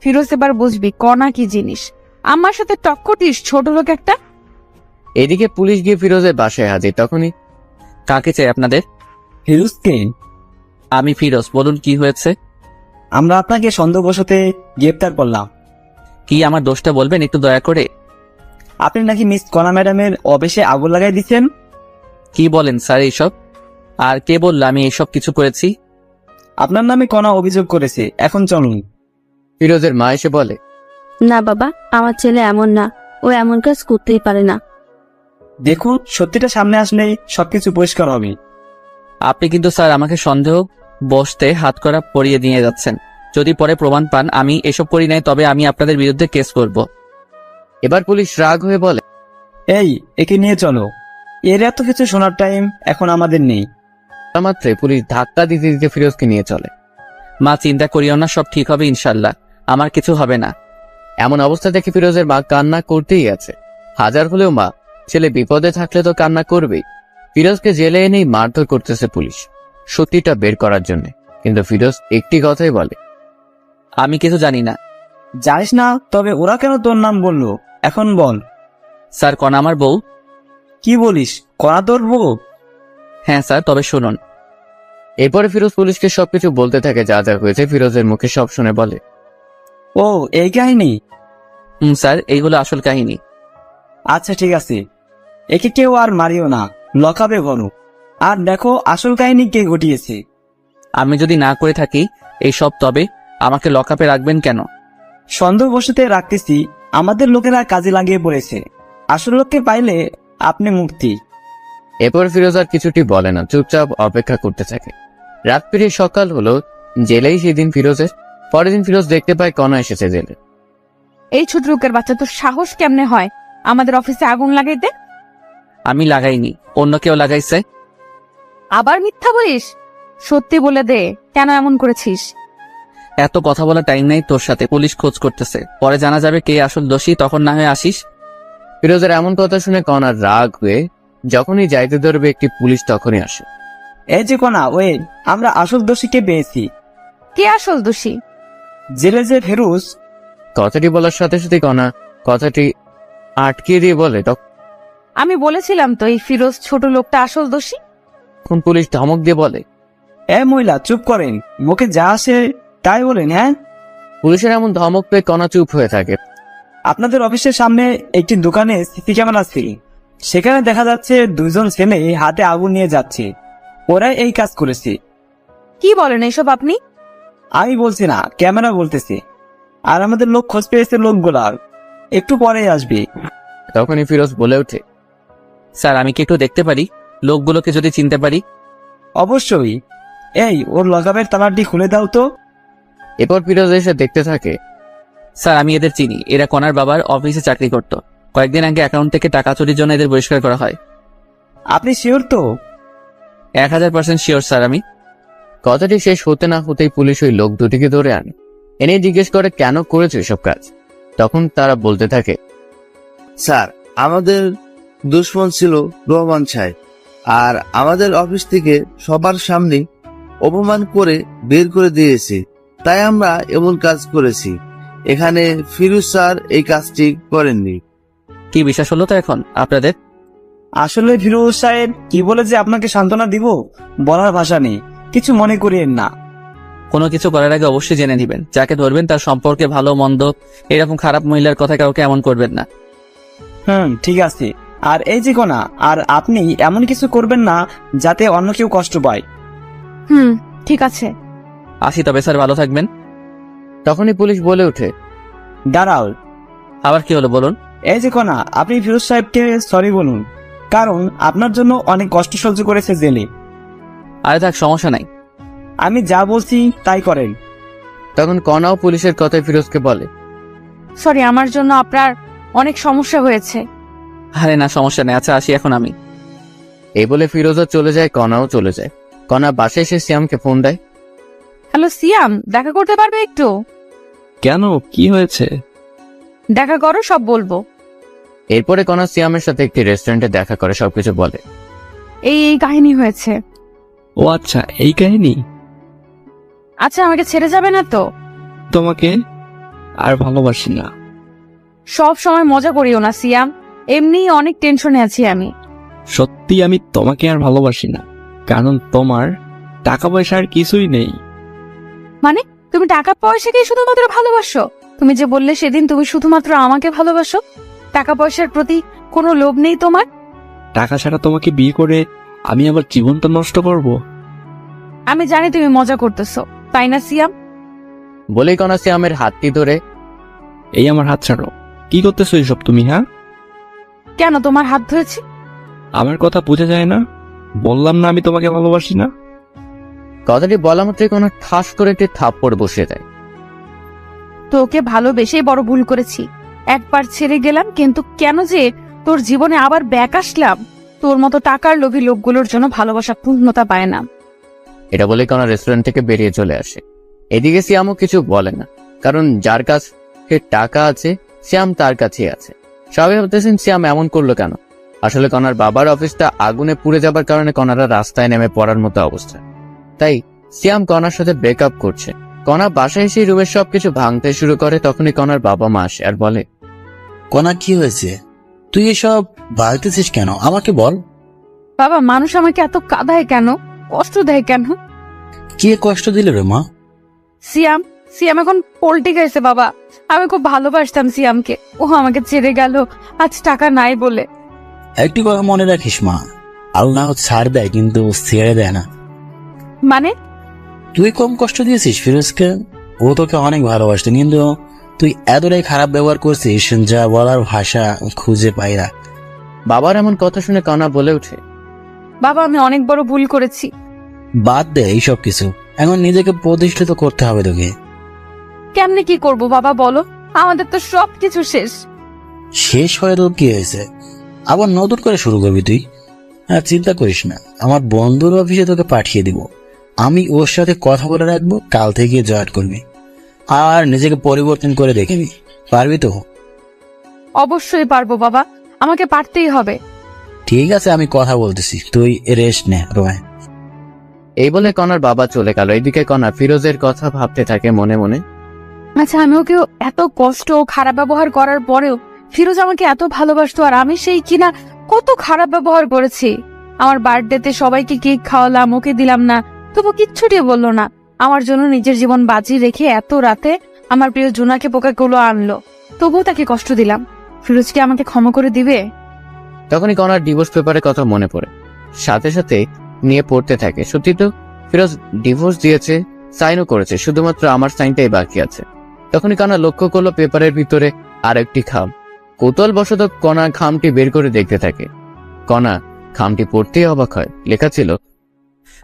Speaker 2: ফিরোজ এবার বুঝবি কণা কি জিনিস। আমার সাথে টক্কর দিস ছোট লোক একটা।
Speaker 1: এদিকে পুলিশ গিয়ে ফিরোজের বাসায় হাজির। তখনই
Speaker 5: কাকে চাই আপনাদের?
Speaker 8: ফিরোজকে?
Speaker 5: আমি ফিরোজ, বলুন কি হয়েছে?
Speaker 8: আমরা আপনাকে সন্দেহবশতে গ্রেপ্তার করলাম।
Speaker 5: কি আমার দোষটা বলবেন একটু দয়া করে?
Speaker 8: আপনি নাকি মিস কণা ম্যাডামের অফিসে আগুন লাগাই দিচ্ছেন।
Speaker 5: কি বলেন স্যার এইসব? আর কে বলল আমি এইসব কিছু করেছি?
Speaker 8: আপনার নামে কণা অভিযোগ করেছে, এখন চলুন।
Speaker 1: ফিরোজের মা এসে বলে,
Speaker 4: না বাবা, আমার ছেলে এমন না, ও এমন কাজ করতেই পারে না।
Speaker 8: দেখুন, সত্যিটা সামনে আসলে সবকিছু পরিষ্কার হবে।
Speaker 5: আপনি কিন্তু স্যার আমাকে সন্দেহ বসতে হাতকড়া পরিয়ে দিয়ে যাচ্ছেন। যদি পরে প্রমাণ পান আমি এসব করি নাই, তবে আমি আপনাদের বিরুদ্ধে কেস করব।
Speaker 1: এবার পুলিশ রাগ হয়ে বলে,
Speaker 8: এই, একে নিয়ে চলো। এর এত কিছু শোনার টাইম এখন আমাদের নেই।
Speaker 1: মাত্রে পুলিশ ধাক্কা দিতে দিতে ফিরোজকে নিয়ে চলে।
Speaker 5: মা চিন্তা করিও না, সব ঠিক হবে ইনশাল্লাহ, আমার কিছু হবে না।
Speaker 1: এমন অবস্থা দেখে ফিরোজের মা কান্না করতেই আছে। হাজার হলেও মা, ছেলে বিপদে থাকলে তো কান্না করবেই। ফিরোজকে জেলে এনেই মারধর করতেছে পুলিশ, সত্যিটা বের করার জন্য। কিন্তু ফিরোজ একটি কথাই বলে,
Speaker 5: আমি কিছু জানি না।
Speaker 8: জানিস না? তবে ওরা কেন তোর নাম বললো এখন বল।
Speaker 5: স্যার কণা আমার বউ।
Speaker 8: কি বলিস, কণা তোর বউ?
Speaker 5: হ্যাঁ স্যার, তবে শুনুন।
Speaker 1: এরপরে ফিরোজ পুলিশকে সবকিছু বলতে থাকে, যা যা হয়েছে। ফিরোজের মুখে সব শুনে বলে,
Speaker 8: ও, এই কাহিনী?
Speaker 5: স্যার এইগুলো আসল কাহিনী।
Speaker 8: আচ্ছা ঠিক আছে, একে কেউ আর মারিও না, লকাবে গণু। আর দেখো আসল কাহিনী কে ঘটিয়েছে।
Speaker 5: আমি যদি না করে থাকি এইসব, তবে আমাকে লকআপে রাখবেন কেন?
Speaker 8: সন্দেহবশতে রাখতেছি, আমাদের লোকেরা কাজে লাগিয়ে পড়েছে। আসল লোককে পাইলে আপনি মুক্তি।
Speaker 1: এরপর ফিরোজ আর কিছুটি বলে না, চুপচাপ অপেক্ষা করতে থাকে। রাত পেরিয়ে সকাল হলো। জেলেই সেদিন ফিরোজের। পরের দিন ফিরোজ দেখতে পায় কণা এসেছে জেলে।
Speaker 2: এই ছোট লোকের বাচ্চা, তোর সাহস কেমনে হয় আমাদের অফিসে আগুন লাগাইতে?
Speaker 5: আমি লাগাইনি, অন্য কেউ লাগাইছে।
Speaker 2: আবার মিথ্যা বলিস? সত্যি বলে দে, কেন এমন করেছিস?
Speaker 5: এত কথা বলা টাইম নেই তোর সাথে, পুলিশ খোঁজ করতেছে, পরে জানা যাবে কে আসল দোষী, তখন না হয় আসিস।
Speaker 1: ফিরোজের এমন কথা শুনে কণার রাগ হয়ে যখনই যাইতে ধরবে একটি পুলিশ তখনই আসে।
Speaker 8: এই যে কণা, ওয়ে, আমরা আসল দোষীকে পেয়েছি।
Speaker 2: কে আসল দোষী?
Speaker 8: জেলে যে ফেরুজ।
Speaker 1: কথাটি বলার সাথে সাথে কণা কথাটি আটকে দিয়ে বলে,
Speaker 2: আমি বলেছিলাম তো এই ফিরোজ ছোট লোকটা আসল দোষী।
Speaker 1: তখন পুলিশ ধমক দিয়ে বলে,
Speaker 8: এ মহিলা চুপ করেন, মুখে যা আসে তাই বলেন। হ্যাঁ,
Speaker 1: পুলিশের এমন ধমক পেয়ে কণা চুপ হয়ে থাকে।
Speaker 8: আপনাদের অফিসের সামনে একটি দোকানে সিসি ক্যামেরা ছিল, সেখানে দেখা যাচ্ছে দুইজন ছেলে হাতে আগুন নিয়ে যাচ্ছে। ওরাই এই কাজ করেছে।
Speaker 2: কি বলেন এসব আপনি?
Speaker 8: আমি বলছি না, ক্যামেরা বলতেছে। আর আমাদের লোক খোঁজ পেয়েছে লোকগুলার, একটু পরেই আসবে।
Speaker 1: তখনই ফিরোজ বলে ওঠে,
Speaker 5: স্যার আমি কি একটু দেখতে পারি, লোকগুলোকে যদি চিনতে পারি?
Speaker 8: অবশ্যই। এই, ওর লকাপের তালাটি খুলে দাও তো।
Speaker 1: এরপর ফিরোজ এসে দেখতে থাকে।
Speaker 5: স্যার আমি এদের চিনি, এরা কণার বাবার অফিসে চাকরি করত। কয়েকদিন আগে অ্যাকাউন্ট থেকে টাকা চুরির জন্য এদের বহিষ্কার করা হয়।
Speaker 8: আপনি শিওর তো?
Speaker 5: 1000% শিওর স্যার আমি।
Speaker 1: কথাটি শেষ হতে না হতেই পুলিশ ওই লোক দুটিকে ধরে আনে, এনে জিজ্ঞেস করে কেন করেছে এসব কাজ। তখন তারা বলতে থাকে,
Speaker 6: স্যার, আমাদের দুশ্মন ছিল রহমান সাহেব, আর আমাদের অফিস থেকে সবার সামনে অপমান করে বের করে দিয়েছে, তাই আমরা এমন কাজ করেছি। এখানে ফিরোজ স্যার এই কাজটি করেননি।
Speaker 5: কি বিশ্বাস হলো তো এখন আপনাদের?
Speaker 8: আসলে ফিরোজ সাহেব কি বলে যে আপনাকে সান্ত্বনা দিব বলার ভাষা নেই, কিছু মনে করিয়েন না।
Speaker 5: কোনো কিছু করার আগে অবশ্যই জেনে নেবেন, যাকে ধরবেন তার সম্পর্কে ভালো মন্দ, এরকম খারাপ মহিলার কথা কাউকে এমন করবেন না।
Speaker 8: ঠিক আছে। আর এই যে কোনা, আর আপনি এমন কিছু করবেন না যাতে অন্য কেউ কষ্ট পায়।
Speaker 2: ঠিক আছে।
Speaker 5: আসি তবে স্যার, ভালো থাকবেন।
Speaker 1: তখনই পুলিশ বলে ওঠে,
Speaker 8: দাঁড়াও,
Speaker 5: আবার কি হলো বলুন?
Speaker 8: এই যে কোনা, আপনি ফিরোজ সাহেবকে সরি বলুন, কারণ আপনার জন্য অনেক কষ্ট সহ্য করেছে জেলে।
Speaker 5: আরে থাক, সমস্যা নাই।
Speaker 8: আমি যা বলছি তাই করেন।
Speaker 1: তখন কণাও পুলিশের কথায় ফিরোজকে বলে,
Speaker 2: সরি, আমার জন্য আপনার অনেক সমস্যা হয়েছে।
Speaker 5: আরে না, সমস্যা নেই। আচ্ছা আসি এখন আমি।
Speaker 1: এই বলে ফিরোজও চলে যায়, কণাও চলে যায়। কণা বাসায় এসে সিয়ামকে ফোন দেয়।
Speaker 2: হ্যালো সিয়াম, দেখা করতে পারবে একটু?
Speaker 5: কেন, কি হয়েছে?
Speaker 2: দেখা করো, সব বলবো।
Speaker 1: এরপরে কণা সিয়ামের সাথে একটি রেস্টুরেন্টে দেখা করে সবকিছু বলে।
Speaker 2: এই কাহিনী হয়েছে।
Speaker 5: ও আচ্ছা, এই কাহিনী।
Speaker 2: আচ্ছা, আমাকে ছেড়ে যাবে না তো?
Speaker 5: তোমাকে আর ভালোবাসি না।
Speaker 2: সব সময় মজা করিও না সিয়াম, এমনি অনেক টেনশনে আছি আমি।
Speaker 5: সত্যি আমি তোমাকে আর ভালোবাসি না, কারণ তোমার টাকা পয়সা আর কিছুই নেই।
Speaker 2: মানে তুমি টাকা পয়সাকেই শুধুমাত্র ভালোবাসো? তুমি যে বললে সেদিন তুমি শুধুমাত্র আমাকে ভালোবাসো, টাকা পয়সার প্রতি কোনো লোভ নেই তোমার?
Speaker 5: টাকা ছাড়া তোমাকে বিয়ে করে আমি আবার জীবনটা নষ্ট করব?
Speaker 2: আমি জানি তুমি মজা করতেছো, তাই না সিয়াম?
Speaker 1: বলেই কণা সিয়ামের হাতটি ধরে,
Speaker 5: এই আমার হাত ছাড়ো। কি করতেছো এইসব তুমি? হ্যাঁ,
Speaker 2: কেন তোমার হাত ধরেছি?
Speaker 5: আমার কথা বোঝা যায় না? বললাম না আমি তোমাকে ভালোবাসি না।
Speaker 1: কথাটি বলা মাত্রই কণা ঠাস করে একটি থাপ্পড় বসিয়ে দেয়।
Speaker 2: তোকে ভালোবেসেই বড় ভুল করেছি। একবার ছেড়ে গেলাম, কিন্তু কেন যে তোর জীবনে আবার ব্যাক আসলাম? তোর মতো টাকার লোভী লোকগুলোর জন্য ভালোবাসা পূর্ণতা পায় না।
Speaker 1: এটা বলে কণা রেস্টুরেন্ট থেকে বেরিয়ে চলে আসে। এদিকে সিয়ামও কিছু বলে না, কারণ যার কাছে টাকা আছে সিয়াম তার কাছেই আছে। সবাই ভাবতেছেন সিয়াম এমন করলো কেন। আসলে কণার বাবার অফিসটা আগুনে পুড়ে যাবার কারণে কণারা রাস্তায় নেমে পড়ার মতো অবস্থা। তাই সিয়াম কণার সাথে ব্রেকআপ করছে। কণা বাসায় এসে রুমের সবকিছু ভাঙতে শুরু করে। তখনই কণার বাবা মা আসে আর বলে,
Speaker 3: কণা কি হয়েছে? তুই এসব ভাবতেছিস কেন, আমাকে বল।
Speaker 2: বাবা, মানুষ আমাকে এত কাঁদায় কেন, কষ্ট দেয় কেন?
Speaker 3: কে কষ্ট দিল রে মা?
Speaker 2: সিয়াম সিয়াম এখন পল্টি গেছে বাবা। আমি খুব ভালোবাসতাম সিয়ামকে, ও আমাকে ছেড়ে গেল আজ টাকা নাই বলে।
Speaker 3: একটি কথা মনে রাখিস মা, আল্লাহ ছাড় দেয় কিন্তু ছেড়ে দেয় না।
Speaker 2: মানে?
Speaker 3: তুই কম কষ্ট দিয়েছিস ফিরোজকে, ও তোকে অনেক ভালোবাসতেন, কিন্তু তুই এতটাই খারাপ ব্যবহার করছিস যা বলার ভাষা খুঁজে পাই না।
Speaker 1: বাবার এমন কথা শুনে কণা বলে ওঠে,
Speaker 2: বাবা, আমি অনেক বড় ভুল করেছি।
Speaker 3: বাদ দে এইসব কিছু, এখন নিজেকে প্রতিষ্ঠিত করতে হবে তোকে।
Speaker 2: কেমনে কি করব বাবা বলো? আমাদের তো সবকিছু শেষ।
Speaker 3: শেষ হয়ে তো কি হয়েছে, আবার নতুন করে শুরু করবি তুই। আর চিন্তা করিস না, আমার বন্ধুর অফিসে তোকে পাঠিয়ে দিব, আমি ওর সাথে কথা বলে রাখবো, কাল থেকে জয়েন করবি। আর নিজেকে পরিবর্তন করে দেখবি, পারবি তো?
Speaker 2: অবশ্যই পারবো বাবা, আমাকে পারতেই হবে।
Speaker 3: ঠিক আছে, আমি কথা বলতেছি, তুই রেস্ট নে রোয়।
Speaker 1: এই বলে কণার বাবা চলে গেল। এদিকে কণা ফিরোজের কথা ভাবতে থাকে মনে মনে।
Speaker 2: আচ্ছা, আমি ওকে এত কষ্ট ও খারাপ ব্যবহার করার পরেও ফিরোজ আমাকে এত ভালোবাসতো, আর আমি সেই কিনা কত খারাপ ব্যবহার করেছি। আমার বার্থডেতে সবাইকে কেক খাওয়ালাম, ওকে দিলাম না, তবু কিচ্ছুটি বললো না। আমার জন্য নিজের জীবন বাজি রেখে এত রাতে আমার প্রিয় জোনাকে পোকাগুলো আনলো, তবুও তাকে কষ্ট দিলাম। ফিরোজ কি আমাকে ক্ষমা করে দিবে?
Speaker 1: তখনই কণার ডিভোর্স পেপারের কথা মনে পড়ে, সাথে সাথে নিয়ে পড়তে থাকে। সত্যি তো ফিরোজ ডিভোর্স দিয়েছে, সাইনও করেছে, শুধুমাত্র আমার সাইনটাই বাকি আছে। তখনই কণা লক্ষ্য করলো পেপারের ভিতরে আরেকটি খাম। কৌতূহল বশত কণা খামটি বের করে দেখতে থাকে। কণা খামটি পড়তেই অবাক হয়। লেখা ছিল,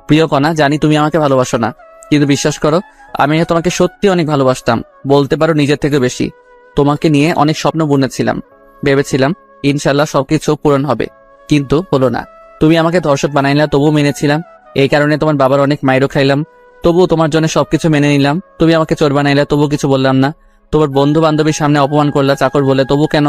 Speaker 5: প্রিয় কণা, জানি তুমি আমাকে ভালোবাসো না, কিন্তু বিশ্বাস করো আমি তোমাকে সত্যি অনেক ভালোবাসতাম, বলতে পারো নিজের থেকে বেশি। তোমাকে নিয়ে অনেক স্বপ্ন বুনেছিলাম, ভেবেছিলাম ইনশাল্লাহ সবকিছু পূরণ হবে, কিন্তু হলো না। তুমি আমাকে ধর্ষক বানাইলা, তবুও মেনেছিলাম। এই কারণে তোমার বাবার অনেক মাইরও খাইলাম, তবুও তোমার জন্য সবকিছু মেনে নিলাম। তুমি আমাকে চোর বানাইলা, তবুও কিছু বললাম না। তোমার বন্ধু বান্ধবীর সামনে অপমান করলা চাকর বলে, তবু কেন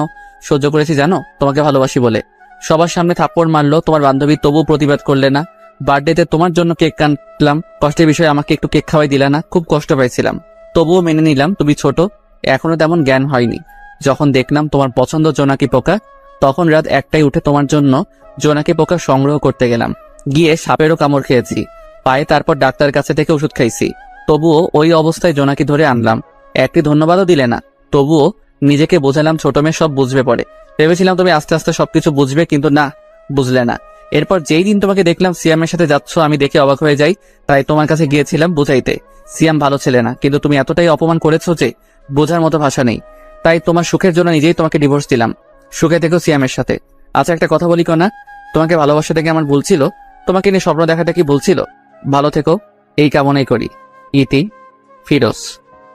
Speaker 5: সহ্য করেছি জানো? তোমাকে ভালোবাসি বলে। সবার সামনে থাপ্পড় মারলো তোমার বান্ধবী, তবুও প্রতিবাদ করলে না। বার্থডেতে তোমার জন্য কেক কাটলাম, কষ্টের বিষয়ে আমাকে একটু কেক খাওয়াই দিলা না, খুব কষ্ট পাইছিলাম, তবুও মেনে নিলাম। তুমি ছোট, এখনো তেমন জ্ঞান হয়নি। যখন দেখলাম তোমার পছন্দ জোনাকি পোকা, তখন রাত 1টায় উঠে তোমার জন্য জোনাকি পোকা সংগ্রহ করতে গেলাম, গিয়ে সাপেরও কামড় খেয়েছি পায়ে, তারপর ডাক্তার কাছে থেকে ওষুধ খাইছি, তবুও ওই অবস্থায় জোনাকি ধরে আনলাম, একটি ধন্যবাদও দিলে না। তবুও নিজেকে বোঝালাম ছোট মেয়ে সব বুঝবে পরে, ভেবেছিলাম তুমি আস্তে আস্তে সবকিছু বুঝবে, কিন্তু না, বুঝলে না। এরপর যেই দিন তোমাকে দেখলাম সিয়ামের সাথে যাচ্ছ, আমি দেখে অবাক হয়ে যাই, তাই তোমার কাছে গিয়েছিলাম বুঝাইতে। সিয়াম ভালো ছেলে না, কিন্তু তুমি এতটাই অপমান করেছো যে বোঝার মতো ভাষা নেই, তাই তোমার সুখের জন্য নিজেই তোমাকে ডিভোর্স দিলাম। সুখে থেকো সিয়ামের সাথে। আচ্ছা একটা কথা বলি কনা, তোমাকে ভালোবাসা থেকে আমার ভুল ছিল, তোমাকে নিয়ে স্বপ্ন দেখাটা কি ভুল ছিল? ভালো থেকো, এই কামনাই করি। ইতি, ফিরোজ।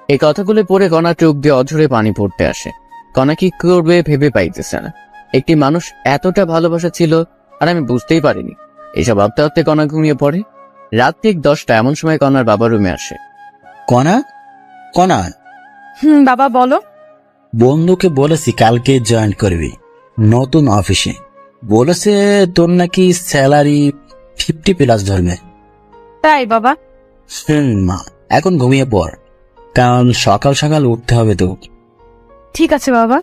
Speaker 1: এই কথাগুলো পড়ে কণা চোখ দিয়ে অঝরে পানি পড়তে আসে। কণা কি করবে ভেবে পাইতেছে না। একটি মানুষ এতটা ভালোবাসা ছিল আর আমি বুঝতেই পারিনি। এইসব ভাবতে ভাবতে কণা ঘুমিয়ে পড়ে। রাত ঠিক 10টা, এমন সময় কণার বাবা রুমে আসে।
Speaker 3: কণা, কণা,
Speaker 2: বাবা বলো।
Speaker 3: বন্ধুকে বলেছি কালকে জয়েন করবি নতুন অফিসে। বলেছে তোর নাকি স্যালারি 50+ ধরবে।
Speaker 2: তাই বাবা?
Speaker 3: মা, এখন ঘুমিয়ে পড়, কারণ সকাল সকাল উঠতে হবে তো।
Speaker 2: ঠিক আছে বাবা।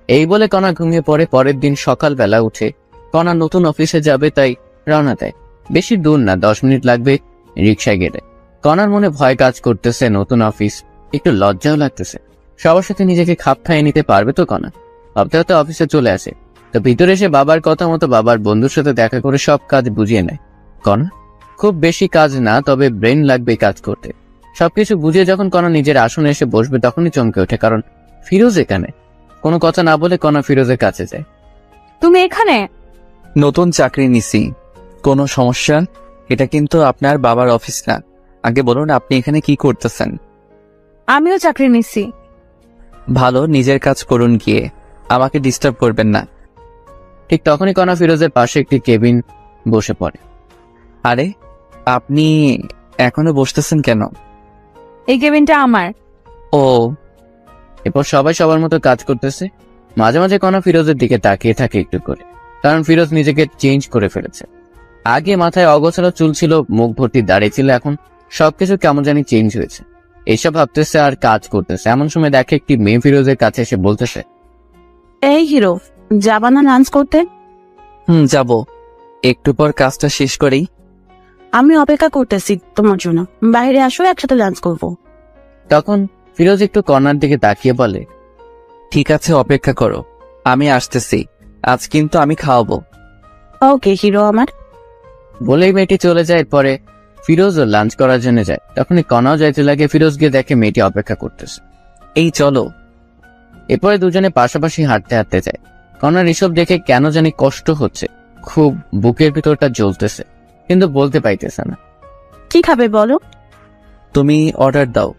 Speaker 1: এই বলে কণা ঘুমিয়ে পড়ে। পরের দিন সকালবেলা উঠে কণা নতুন অফিসে যাবে, তাই রওনা দেয়। বেশি দূর না, 10 মিনিট লাগবে রিক্সায় গেলে। কণার মনে ভয় কাজ করতেছে, নতুন অফিস, একটু লজ্জাও লাগতেছে। সবার সাথে নিজেকে খাপ খাইয়ে নিতে পারবে তো কণা? ভাবতে ভাবতে অফিসে চলে আসে। তো ভিতরে এসে বাবার কথা মতো বাবার বন্ধুর সাথে দেখা করে সব কাজ বুঝিয়ে নেয় কণা। খুব বেশি কাজ না, তবে ব্রেন লাগবে কাজ করতে। সবকিছু বুঝিয়ে যখন কণা নিজের আসনে এসে বসবে, তখনই চমকে ওঠে, কারণ ফিরোজ এখানে। কোনো কথা না বলে কণা ফিরোজের কাছে যায়।
Speaker 2: তুমি এখানে?
Speaker 5: নতুন চাকরি নিছি। কোনো সমস্যা? এটা কিন্তু আপনার বাবার অফিস না। আগে বলুন আপনি এখানে কি করতেছেন?
Speaker 2: আমিও চাকরি নিচ্ছি।
Speaker 5: ভালো, নিজের কাজ করুন গিয়ে, আমাকে ডিস্টার্ব করবেন না।
Speaker 1: ঠিক তখনই কণা ফিরোজের পাশে একটি কেবিন বসে পড়ে।
Speaker 5: আরে আপনি এখনো বসতেছেন কেন?
Speaker 2: এই কেবিনটা আমার।
Speaker 5: ও,
Speaker 1: এরপর সবাই সবার মতো কাজ করতেছে। মাঝে মাঝে কণা ফিরোজের দিকে তাকিয়ে থাকে একটু করে, কারণ ফিরোজ নিজেকে চেঞ্জ করে ফেলেছে। আগে মাথায় অগোছালো চুল ছিল, মুখ ভর্তি দাঁড়িয়ে ছিল, এখন সবকিছু কেমন জানি চেঞ্জ হয়েছে। এইসব ভাবতেছে আর কাজ করতেছে। এমন সময় দেখে একটি মেয়ে ফিরোজের কাছে এসে বলতেছে,
Speaker 7: এই হিরো, যাবা না লাঞ্চ করতে?
Speaker 5: যাব, একটু পর কাজটা শেষ করেই।
Speaker 7: আমি অপেক্ষা করতেছি তোমার জন্য, বাইরে আসো, একসাথে লাঞ্চ করব।
Speaker 1: তখন ফিরোজ একটু কর্নার দিকে তাকিয়ে বলে,
Speaker 5: ঠিক আছে, অপেক্ষা করো, আমি আসতেছি। আজ কিন্তু আমি খাওয়াবো।
Speaker 7: ওকে হিরো আমার।
Speaker 1: বলেই মেয়েটি চলে যায়। পরে ফিরোজও লাঞ্চ করার জন্য যায়। তখনই কণাও যাইতে লাগে। ফিরোজ গিয়ে দেখে মেয়েটি অপেক্ষা করতেছে।
Speaker 5: এই চলো।
Speaker 1: এরপরে দুজনে পাশাপাশি হাঁটতে হাঁটতে যায়। কণার এসব দেখে কেন জানি কষ্ট হচ্ছে, খুব বুকের ভিতরটা জ্বলতেছে, কিন্তু বলতে পাইতেছে না।
Speaker 7: কি খাবে বলো?
Speaker 5: তুমি অর্ডার দাও।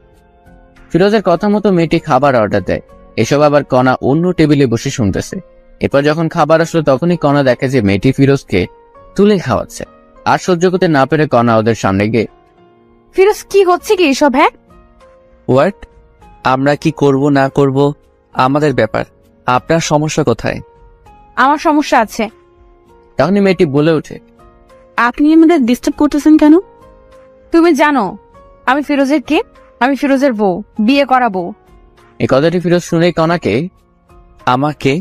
Speaker 1: ফিরোজের কথা মতো মেয়েটি খাবার অর্ডার দেয়। এসব আবার কণা অন্য টেবিলে বসে শুনতেছে। এরপর যখন খাবার আসলো, তখনই কণা দেখে যে মেয়েটি ফিরোজকে তুলে খাওয়াচ্ছে। আর সহ্য করতে না পেরে কণা ওদের সামনে গিয়ে,
Speaker 2: ফিরোজ কি হচ্ছে কি এসব? হ্যাঁ,
Speaker 5: হোয়াট? আমরা কি করব না করব আমাদের ব্যাপার, আপনার সমস্যা কোথায়?
Speaker 2: আমার সমস্যা আছে।
Speaker 1: তখনই মেয়েটি বলে ওঠে,
Speaker 7: আপনি আমাদের ডিস্টার্ব করতেছেন কেন?
Speaker 2: তুমি জানো আমি ফিরোজের কে? আমি ফিরোজের বউ, বিয়ে করা বউ।
Speaker 1: এই কথাটি ফিরোজ শুনেই কণাকে,
Speaker 5: আমাকে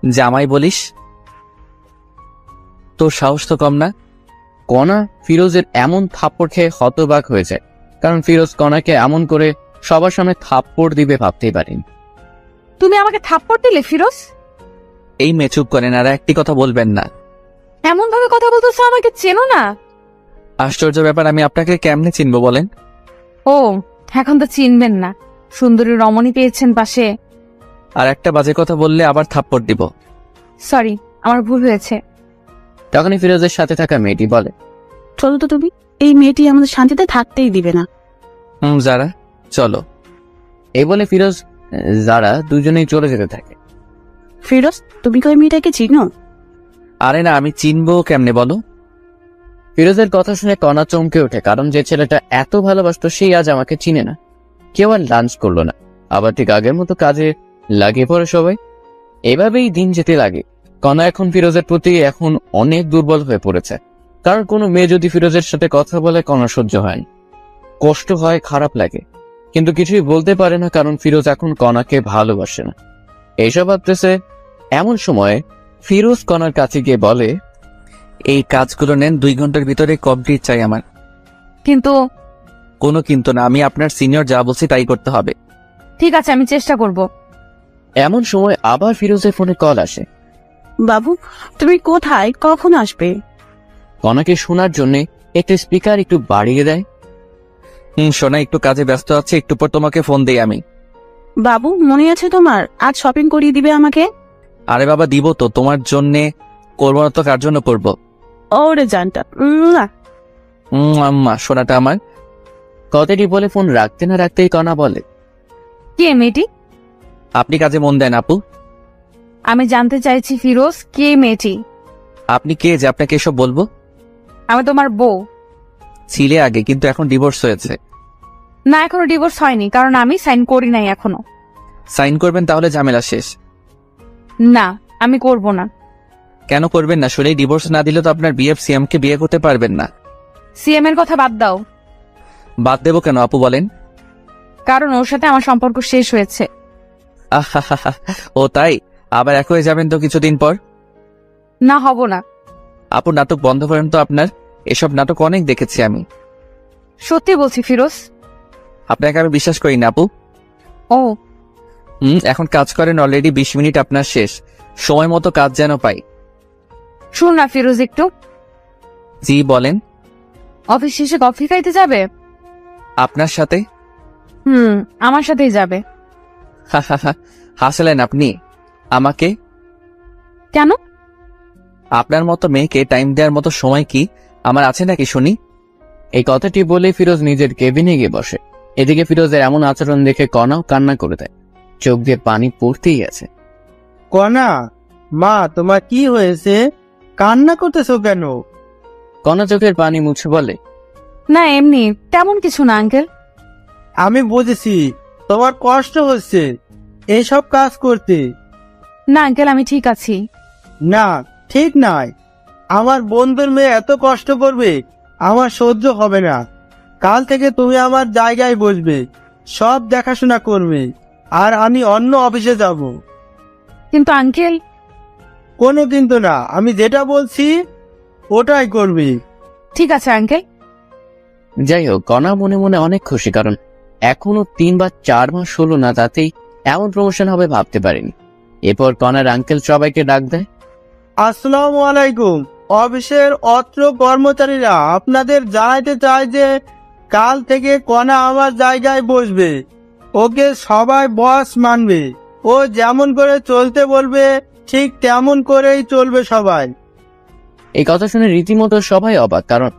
Speaker 5: জামাই বলিস? তোর সাহস তো কম না।
Speaker 1: কণা ফিরোজের এমন থাপ্পড় খেয়ে হতবাক হয়ে যায়, কারণ ফিরোজ কণাকে এমন করে সবার সামনে থাপ্পড় দিবে ভাবতেই পারেনি।
Speaker 2: তুমি আমাকে থাপ্পড় দিলে ফিরোজ?
Speaker 5: এই মেয়ে চুপ করেন, আর একটি কথা বলবেন না।
Speaker 2: এমন ভাবে কথা বলতেছো, আমাকে চেনো না?
Speaker 5: আশ্চর্য ব্যাপার, আমি আপনাকে কেমনে চিনবো বলেন?
Speaker 2: ও, এখন তো চিনবেন না, সুন্দরী রমণী পেয়েছেন পাশে।
Speaker 5: আর একটা বাজে কথা বললে আবার থাপ্পড় দিব।
Speaker 2: সরি, আমার ভুল হয়েছে।
Speaker 1: তখনই ফিরোজের সাথে থাকা মেয়েটি বলে,
Speaker 7: চলো তো তুমি, এই মেয়েটি আমাদের শান্তিতে থাকতেই দিবে না।
Speaker 5: যারা, চলো।
Speaker 1: এই বলে ফিরোজ যারা দুজনেই চলে যেতে থাকে।
Speaker 7: ফিরোজ, তুমি কি ওই মেয়েটাকে চিনো?
Speaker 5: আরে না, আমি চিনবো কেমনে বলো?
Speaker 1: ফিরোজের কথা শুনে কণা চমকে ওঠে, কারণ যে ছেলেটা এত ভালোবাসতো সেই আজ আমাকে চিনে না। কেউ আর লাঞ্চ করলো না, আবার ঠিক আগের মতো কাজে লাগিয়ে পড়ে সবাই। এভাবেই দিন যেতে লাগে। কণা এখন ফিরোজের প্রতি এখন অনেক দুর্বল হয়ে পড়েছে, কারণ কোনো মেয়ে যদি ফিরোজের সাথে কথা বলে কণা সহ্য হয় না, কষ্ট হয়, খারাপ লাগে, কিন্তু কিছুই বলতে পারে না, কারণ ফিরোজ এখন কণাকে ভালোবাসে না। এইসব ভাবতেছে এমন সময় ফিরোজ কণার কাছে গিয়ে বলে,
Speaker 5: এই কাজগুলো নেন, 2 ঘন্টার ভিতরে কমপ্লিট চাই আমার।
Speaker 2: কিন্তু
Speaker 5: কোনো কিন্তু না, আমি আপনার সিনিয়র যা বলছি তাই করতে হবে।
Speaker 2: ঠিক আছে, আমি চেষ্টা করব।
Speaker 1: এমন সময় আবার ফিরোজের ফোনে কল আসে।
Speaker 7: বাবু, তুমি কোথায়, কখন আসবে?
Speaker 1: কণাকে শোনার জন্য একটা স্পিকার একটু বাড়িয়ে দেয়।
Speaker 5: সোনা একটু কাজে ব্যস্ত আছে, একটু পর তোমাকে ফোন দেই আমি।
Speaker 7: বাবু, মনে আছে তোমার, আজ শপিং করিয়ে দিবে আমাকে?
Speaker 5: আরে বাবা, দিব তো, তোমার জন্যে করবো না তো কার জন্য করবো?
Speaker 7: ওরে জানটা।
Speaker 5: আম্মা সোনাটা আমার।
Speaker 1: কথাটি বলে ফোন রাখতে না রাখতেই কণা বলে,
Speaker 2: কে মেয়েটি?
Speaker 5: আপনি কাজে মন দেন আপু।
Speaker 2: আমি জানতে চাইছি ফিরোজ, কে মেয়েটি?
Speaker 5: আপনি কে যে আপনাকে এসব বলবো?
Speaker 2: আমি তোমার বউ।
Speaker 5: ছিলে আগে, কিন্তু এখন ডিভোর্স হয়েছে।
Speaker 2: না, এখনো ডিভোর্স হয়নি, কারণ আমি সাইন করি নাই এখনো।
Speaker 5: সাইন করবেন তাহলে ঝামেলা শেষ।
Speaker 2: না, আমি করব না।
Speaker 5: কেন করবেন না? শুনেই ডিভোর্স না দিলে তো আপনার বিএফ সিএম কে বিয়ে করতে পারবেন না।
Speaker 2: সিএম এর কথা বাদ দাও।
Speaker 5: বাদ দেবো কেন আপু বলেন?
Speaker 2: কারণ ওর সাথে আমার সম্পর্ক শেষ হয়েছে।
Speaker 5: আহা, ও তাই? আবার এক হয়ে যাবেন তো কিছুদিন পর।
Speaker 2: না, হব না।
Speaker 5: আপু নাটক বন্ধ করেন তো আপনার, এসব নাটক অনেক দেখেছি আমি।
Speaker 2: সত্যি বলছি ফিরোজ।
Speaker 5: আপনাকে আমি বিশ্বাস করি না আপু।
Speaker 2: ও
Speaker 5: এখন কাজ করেন, অলরেডি 20 মিনিট আপনার শেষ, সময় মতো কাজ যেন পাই।
Speaker 2: শুন না ফিরোজ, একটু।
Speaker 5: জি বলেন।
Speaker 2: অফিস শেষে কফি খাইতে যাবে?
Speaker 5: আপনার সাথে?
Speaker 2: আমার সাথেই যাবে।
Speaker 5: হাসলেন আপনি আমাকে?
Speaker 2: কেন?
Speaker 5: আপনার মতো মেয়েকে টাইম দেওয়ার মতো সময় কি আমার আছে নাকি শুনি?
Speaker 1: এই কথাটি বলে ফিরোজ নিজের কেবিনে গিয়ে বসে। এদিকে ফিরোজের এমন আচরণ দেখে কণাও কান্না করে দেয়, চোখ দিয়ে পানি পড়তেই আছে।
Speaker 10: কণা, মা তোমার কি হয়েছে? কান্না করতেছো কেন?
Speaker 1: কণা চোখের পানি মুছে বলে,
Speaker 2: না, এমনি তেমন কিছু না আঙ্কেল।
Speaker 10: আমি বুঝেছি তোমার কষ্ট হচ্ছে এইসব কাজ করতে।
Speaker 2: না আঙ্কেল, আমি ঠিক আছি।
Speaker 10: না, ঠিক নাই। আমার বন্ধুর মেয়ে এত কষ্ট করবে আমার সহ্য হবে না। কাল থেকে তুমি আমার জায়গায় বসবে, সব দেখাশোনা করবে, আর আমি অন্য অফিসে যাব।
Speaker 2: কিন্তু আঙ্কেল।
Speaker 10: কোনো কিন্তু না, আমি যেটা বলছি ওটাই করবি।
Speaker 2: ঠিক আছে আঙ্কেল।
Speaker 1: যাই হোক, কণা মনে মনে অনেক খুশি, কারণ এখনো 3 বা 4 মাস হলো না, তাতেই এমন প্রমোশন হবে ভাবতে পারেনি। এরপর কণার আঙ্কেল সবাইকে ডাক দেয়।
Speaker 10: আসসালামু আলাইকুম। অফিসের অত্র কর্মচারীরা আপনাদের জানাইতে চায় যে কাল থেকে কণা আমার জায়গায় বসবে। ওকে সবাই বস মানবে, ও যেমন করে চলতে বলবে ঠিক তেমন করেই চলবে সবাই।
Speaker 1: এই কথা শুনে রীতিমতো সবাই অবাক, কারণ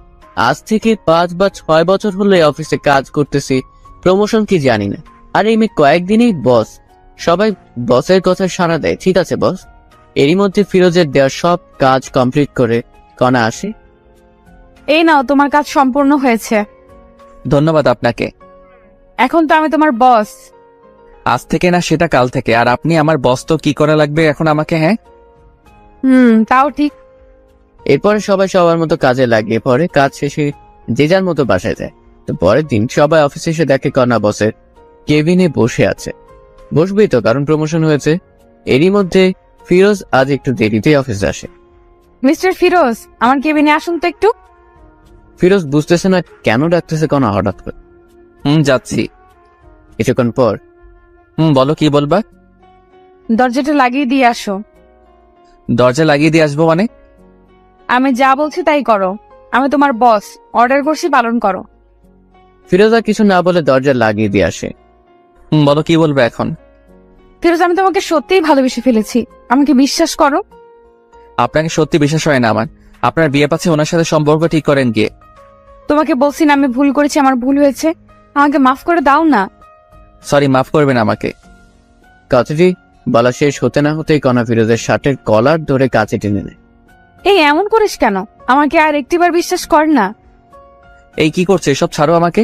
Speaker 1: আজ থেকে 5 বা 6 বছর হলো এই অফিসে কাজ করতেছি, প্রমোশন কি জানি না, আর এই মেয়ে কয়েকদিনেই বস। সবাই বসের কথা সাড়া দেয়, ঠিক আছে বস। এরই মধ্যে ফিরোজের দেওয়া সব কাজ কমপ্লিট করে কণা আসে।
Speaker 2: এই নাও, তোমার কাজ সম্পূর্ণ হয়েছে।
Speaker 5: ধন্যবাদ আপনাকে।
Speaker 2: এখন তো আমি তোমার বস।
Speaker 5: আজ থেকে না, সেটা কাল থেকে। আর আপনি আমার বস, তো কি করা লাগবে এখন আমাকে? হ্যাঁ,
Speaker 2: তাও ঠিক।
Speaker 1: এরপরে সবাই সবার মতো কাজে লাগিয়ে পড়ে। কাজ শেষে যে যার মতো বাসায় যায়। তো পরের দিন সবাই অফিসে এসে দেখে কণা বসের কেবিনে বসে আছে। বসবেই তো, কারণ প্রমোশন হয়েছে। এরই মধ্যে ফিরোজ আজ একটু দেরিতে অফিসে আসে।
Speaker 2: মিস্টার ফিরোজ, আমার কেবিনে আসুন তো একটু।
Speaker 1: ফিরোজ বুঝতেছে না কেন ডাকতেছে কণা হঠাৎ করে।
Speaker 5: যাচ্ছি।
Speaker 1: কিছুক্ষণ পর,
Speaker 5: বলো কি বলবা?
Speaker 2: দরজাটা লাগিয়ে দিয়ে আসো।
Speaker 5: দরজা লাগিয়ে দিয়ে আসবো মানে?
Speaker 2: আমি যা বলছি তাই করো। আমি তোমার বস, অর্ডার করছি, পালন করো।
Speaker 1: ফিরোজ আর কিছু না বলে দরজা লাগিয়ে দিয়ে আসে।
Speaker 5: বলো কি বলবে এখন?
Speaker 2: ফিরোজ, আমি তোমাকে সত্যিই ভালোবেসে ফেলেছি, আমাকে বিশ্বাস করো।
Speaker 5: আপনাকে সত্যি বিশ্বাস হয় না আমার। আপনার বিয়ে পাচ্ছে, ওনার সাথে সম্পর্ক ঠিক করেন গিয়ে।
Speaker 2: তোমাকে বলছি না আমি ভুল করেছি, আমার ভুল হয়েছে, আমাকে মাফ করে দাও না।
Speaker 5: সরি, মাফ করবেন আমাকে।
Speaker 1: কথাটি বলা শেষ হতে না হতেই কণা ফিরোজের শার্টের কলার ধরে কাছে টেনে নেয়।
Speaker 2: এই এমন করিস কেন? আমাকে আর একটিবার বিশ্বাস কর না।
Speaker 5: এই কি করছে? এসব ছাড়ো আমাকে।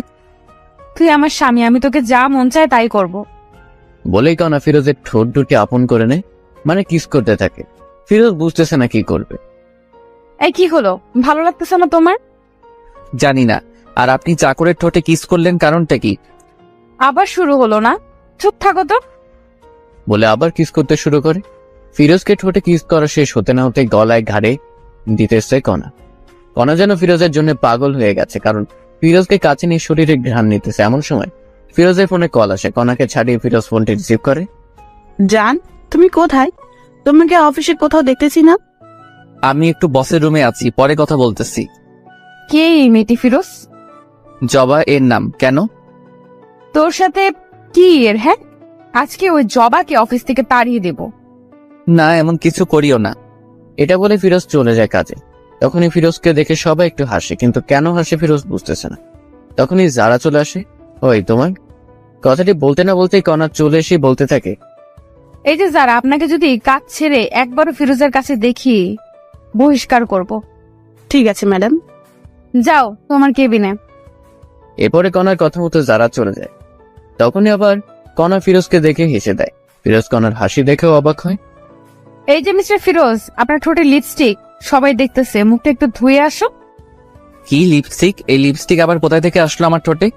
Speaker 2: তুই আমার স্বামী, আমি তোকে যা মন চায় তাই করব।
Speaker 1: বলেই কণা ফিরোজের ঠোঁট দুটি আপন করে নেয়, মানে কিস করতে থাকে। ফিরোজ বুঝতেছে না কি করবে।
Speaker 2: এই কি হলো, ভালো লাগতেছে না তোমার?
Speaker 5: জানি না। আর আপনি চাকরের ঠোঁটে কিস করলেন, কারণটা কি?
Speaker 2: আবার শুরু হলো না? চুপ থাকো তো।
Speaker 1: বলে আবার কিস করতে শুরু করে। ফিরোজকে ঠোঁটে কিস করা শেষ হতে না হতে গলায় ঘাড়ে দিতেছে কণা। কণা যেন ফিরোজের জন্য পাগল হয়ে গেছে, কারণ ফিরোজকে কাছে নিয়ে শরীরে ঘ্রাণ নিতেছে। এমন সময় ফিরোজের ফোনে কল আসে। কণাকে ছাড়িয়ে ফিরোজ ফোনটি রিসিভ করে।
Speaker 7: জান, তুমি কোথায়? তোমাকে অফিসে কোথাও দেখতেছি না।
Speaker 5: আমি একটু বসের রুমে আছি, পরে কথা বলতেছি।
Speaker 2: কে এই মেয়েটি ফিরোজ?
Speaker 5: জবা এর নাম। কেন?
Speaker 2: তোর সাথে কি এর? হ্যাঁ, আজকে ওই জবাকে অফিস থেকে তাড়িয়ে দেব।
Speaker 5: না, এমন কিছু করিও না।
Speaker 1: এটা বলে ফিরোজ চলে যায় কাজে। তখনই ফিরোজকে দেখে সবাই একটু হাসে, কিন্তু কেন হাসে ফিরোজ বুঝতেছে না। তখনই যারা চলে আসে। ওই তোমার কথাটি বলতে না বলতেই কণা চলে এসে বলতে থাকে,
Speaker 2: এই যে যারা, আপনাকে যদি কাজ ছেড়ে একবারও ফিরোজের কাছে দেখি বহিষ্কার করব।
Speaker 7: ঠিক আছে ম্যাডাম।
Speaker 2: যাও তোমার কেবিনে।
Speaker 1: এরপরে কণার কথা মতো যারা চলে যায়। তখনই আবার কণা ফিরোজকে দেখে হেসে দেয়। ফিরোজ কণার হাসি দেখেও অবাক হয়।
Speaker 2: এই যে মিস্টার ফিরোজ, আপনার ঠোঁটে লিপস্টিক, সবাই দেখতেছে, মুখটা একটু ধুয়ে আসো।
Speaker 5: কি লিপস্টিক? এই লিপস্টিক আবার কোথায় থেকে আসলো আমার ঠোঁটে?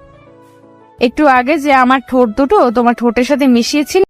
Speaker 2: একটু আগে যে আমার ঠোঁট দুটো তোমার ঠোঁটের সাথে মিশিয়েছিল,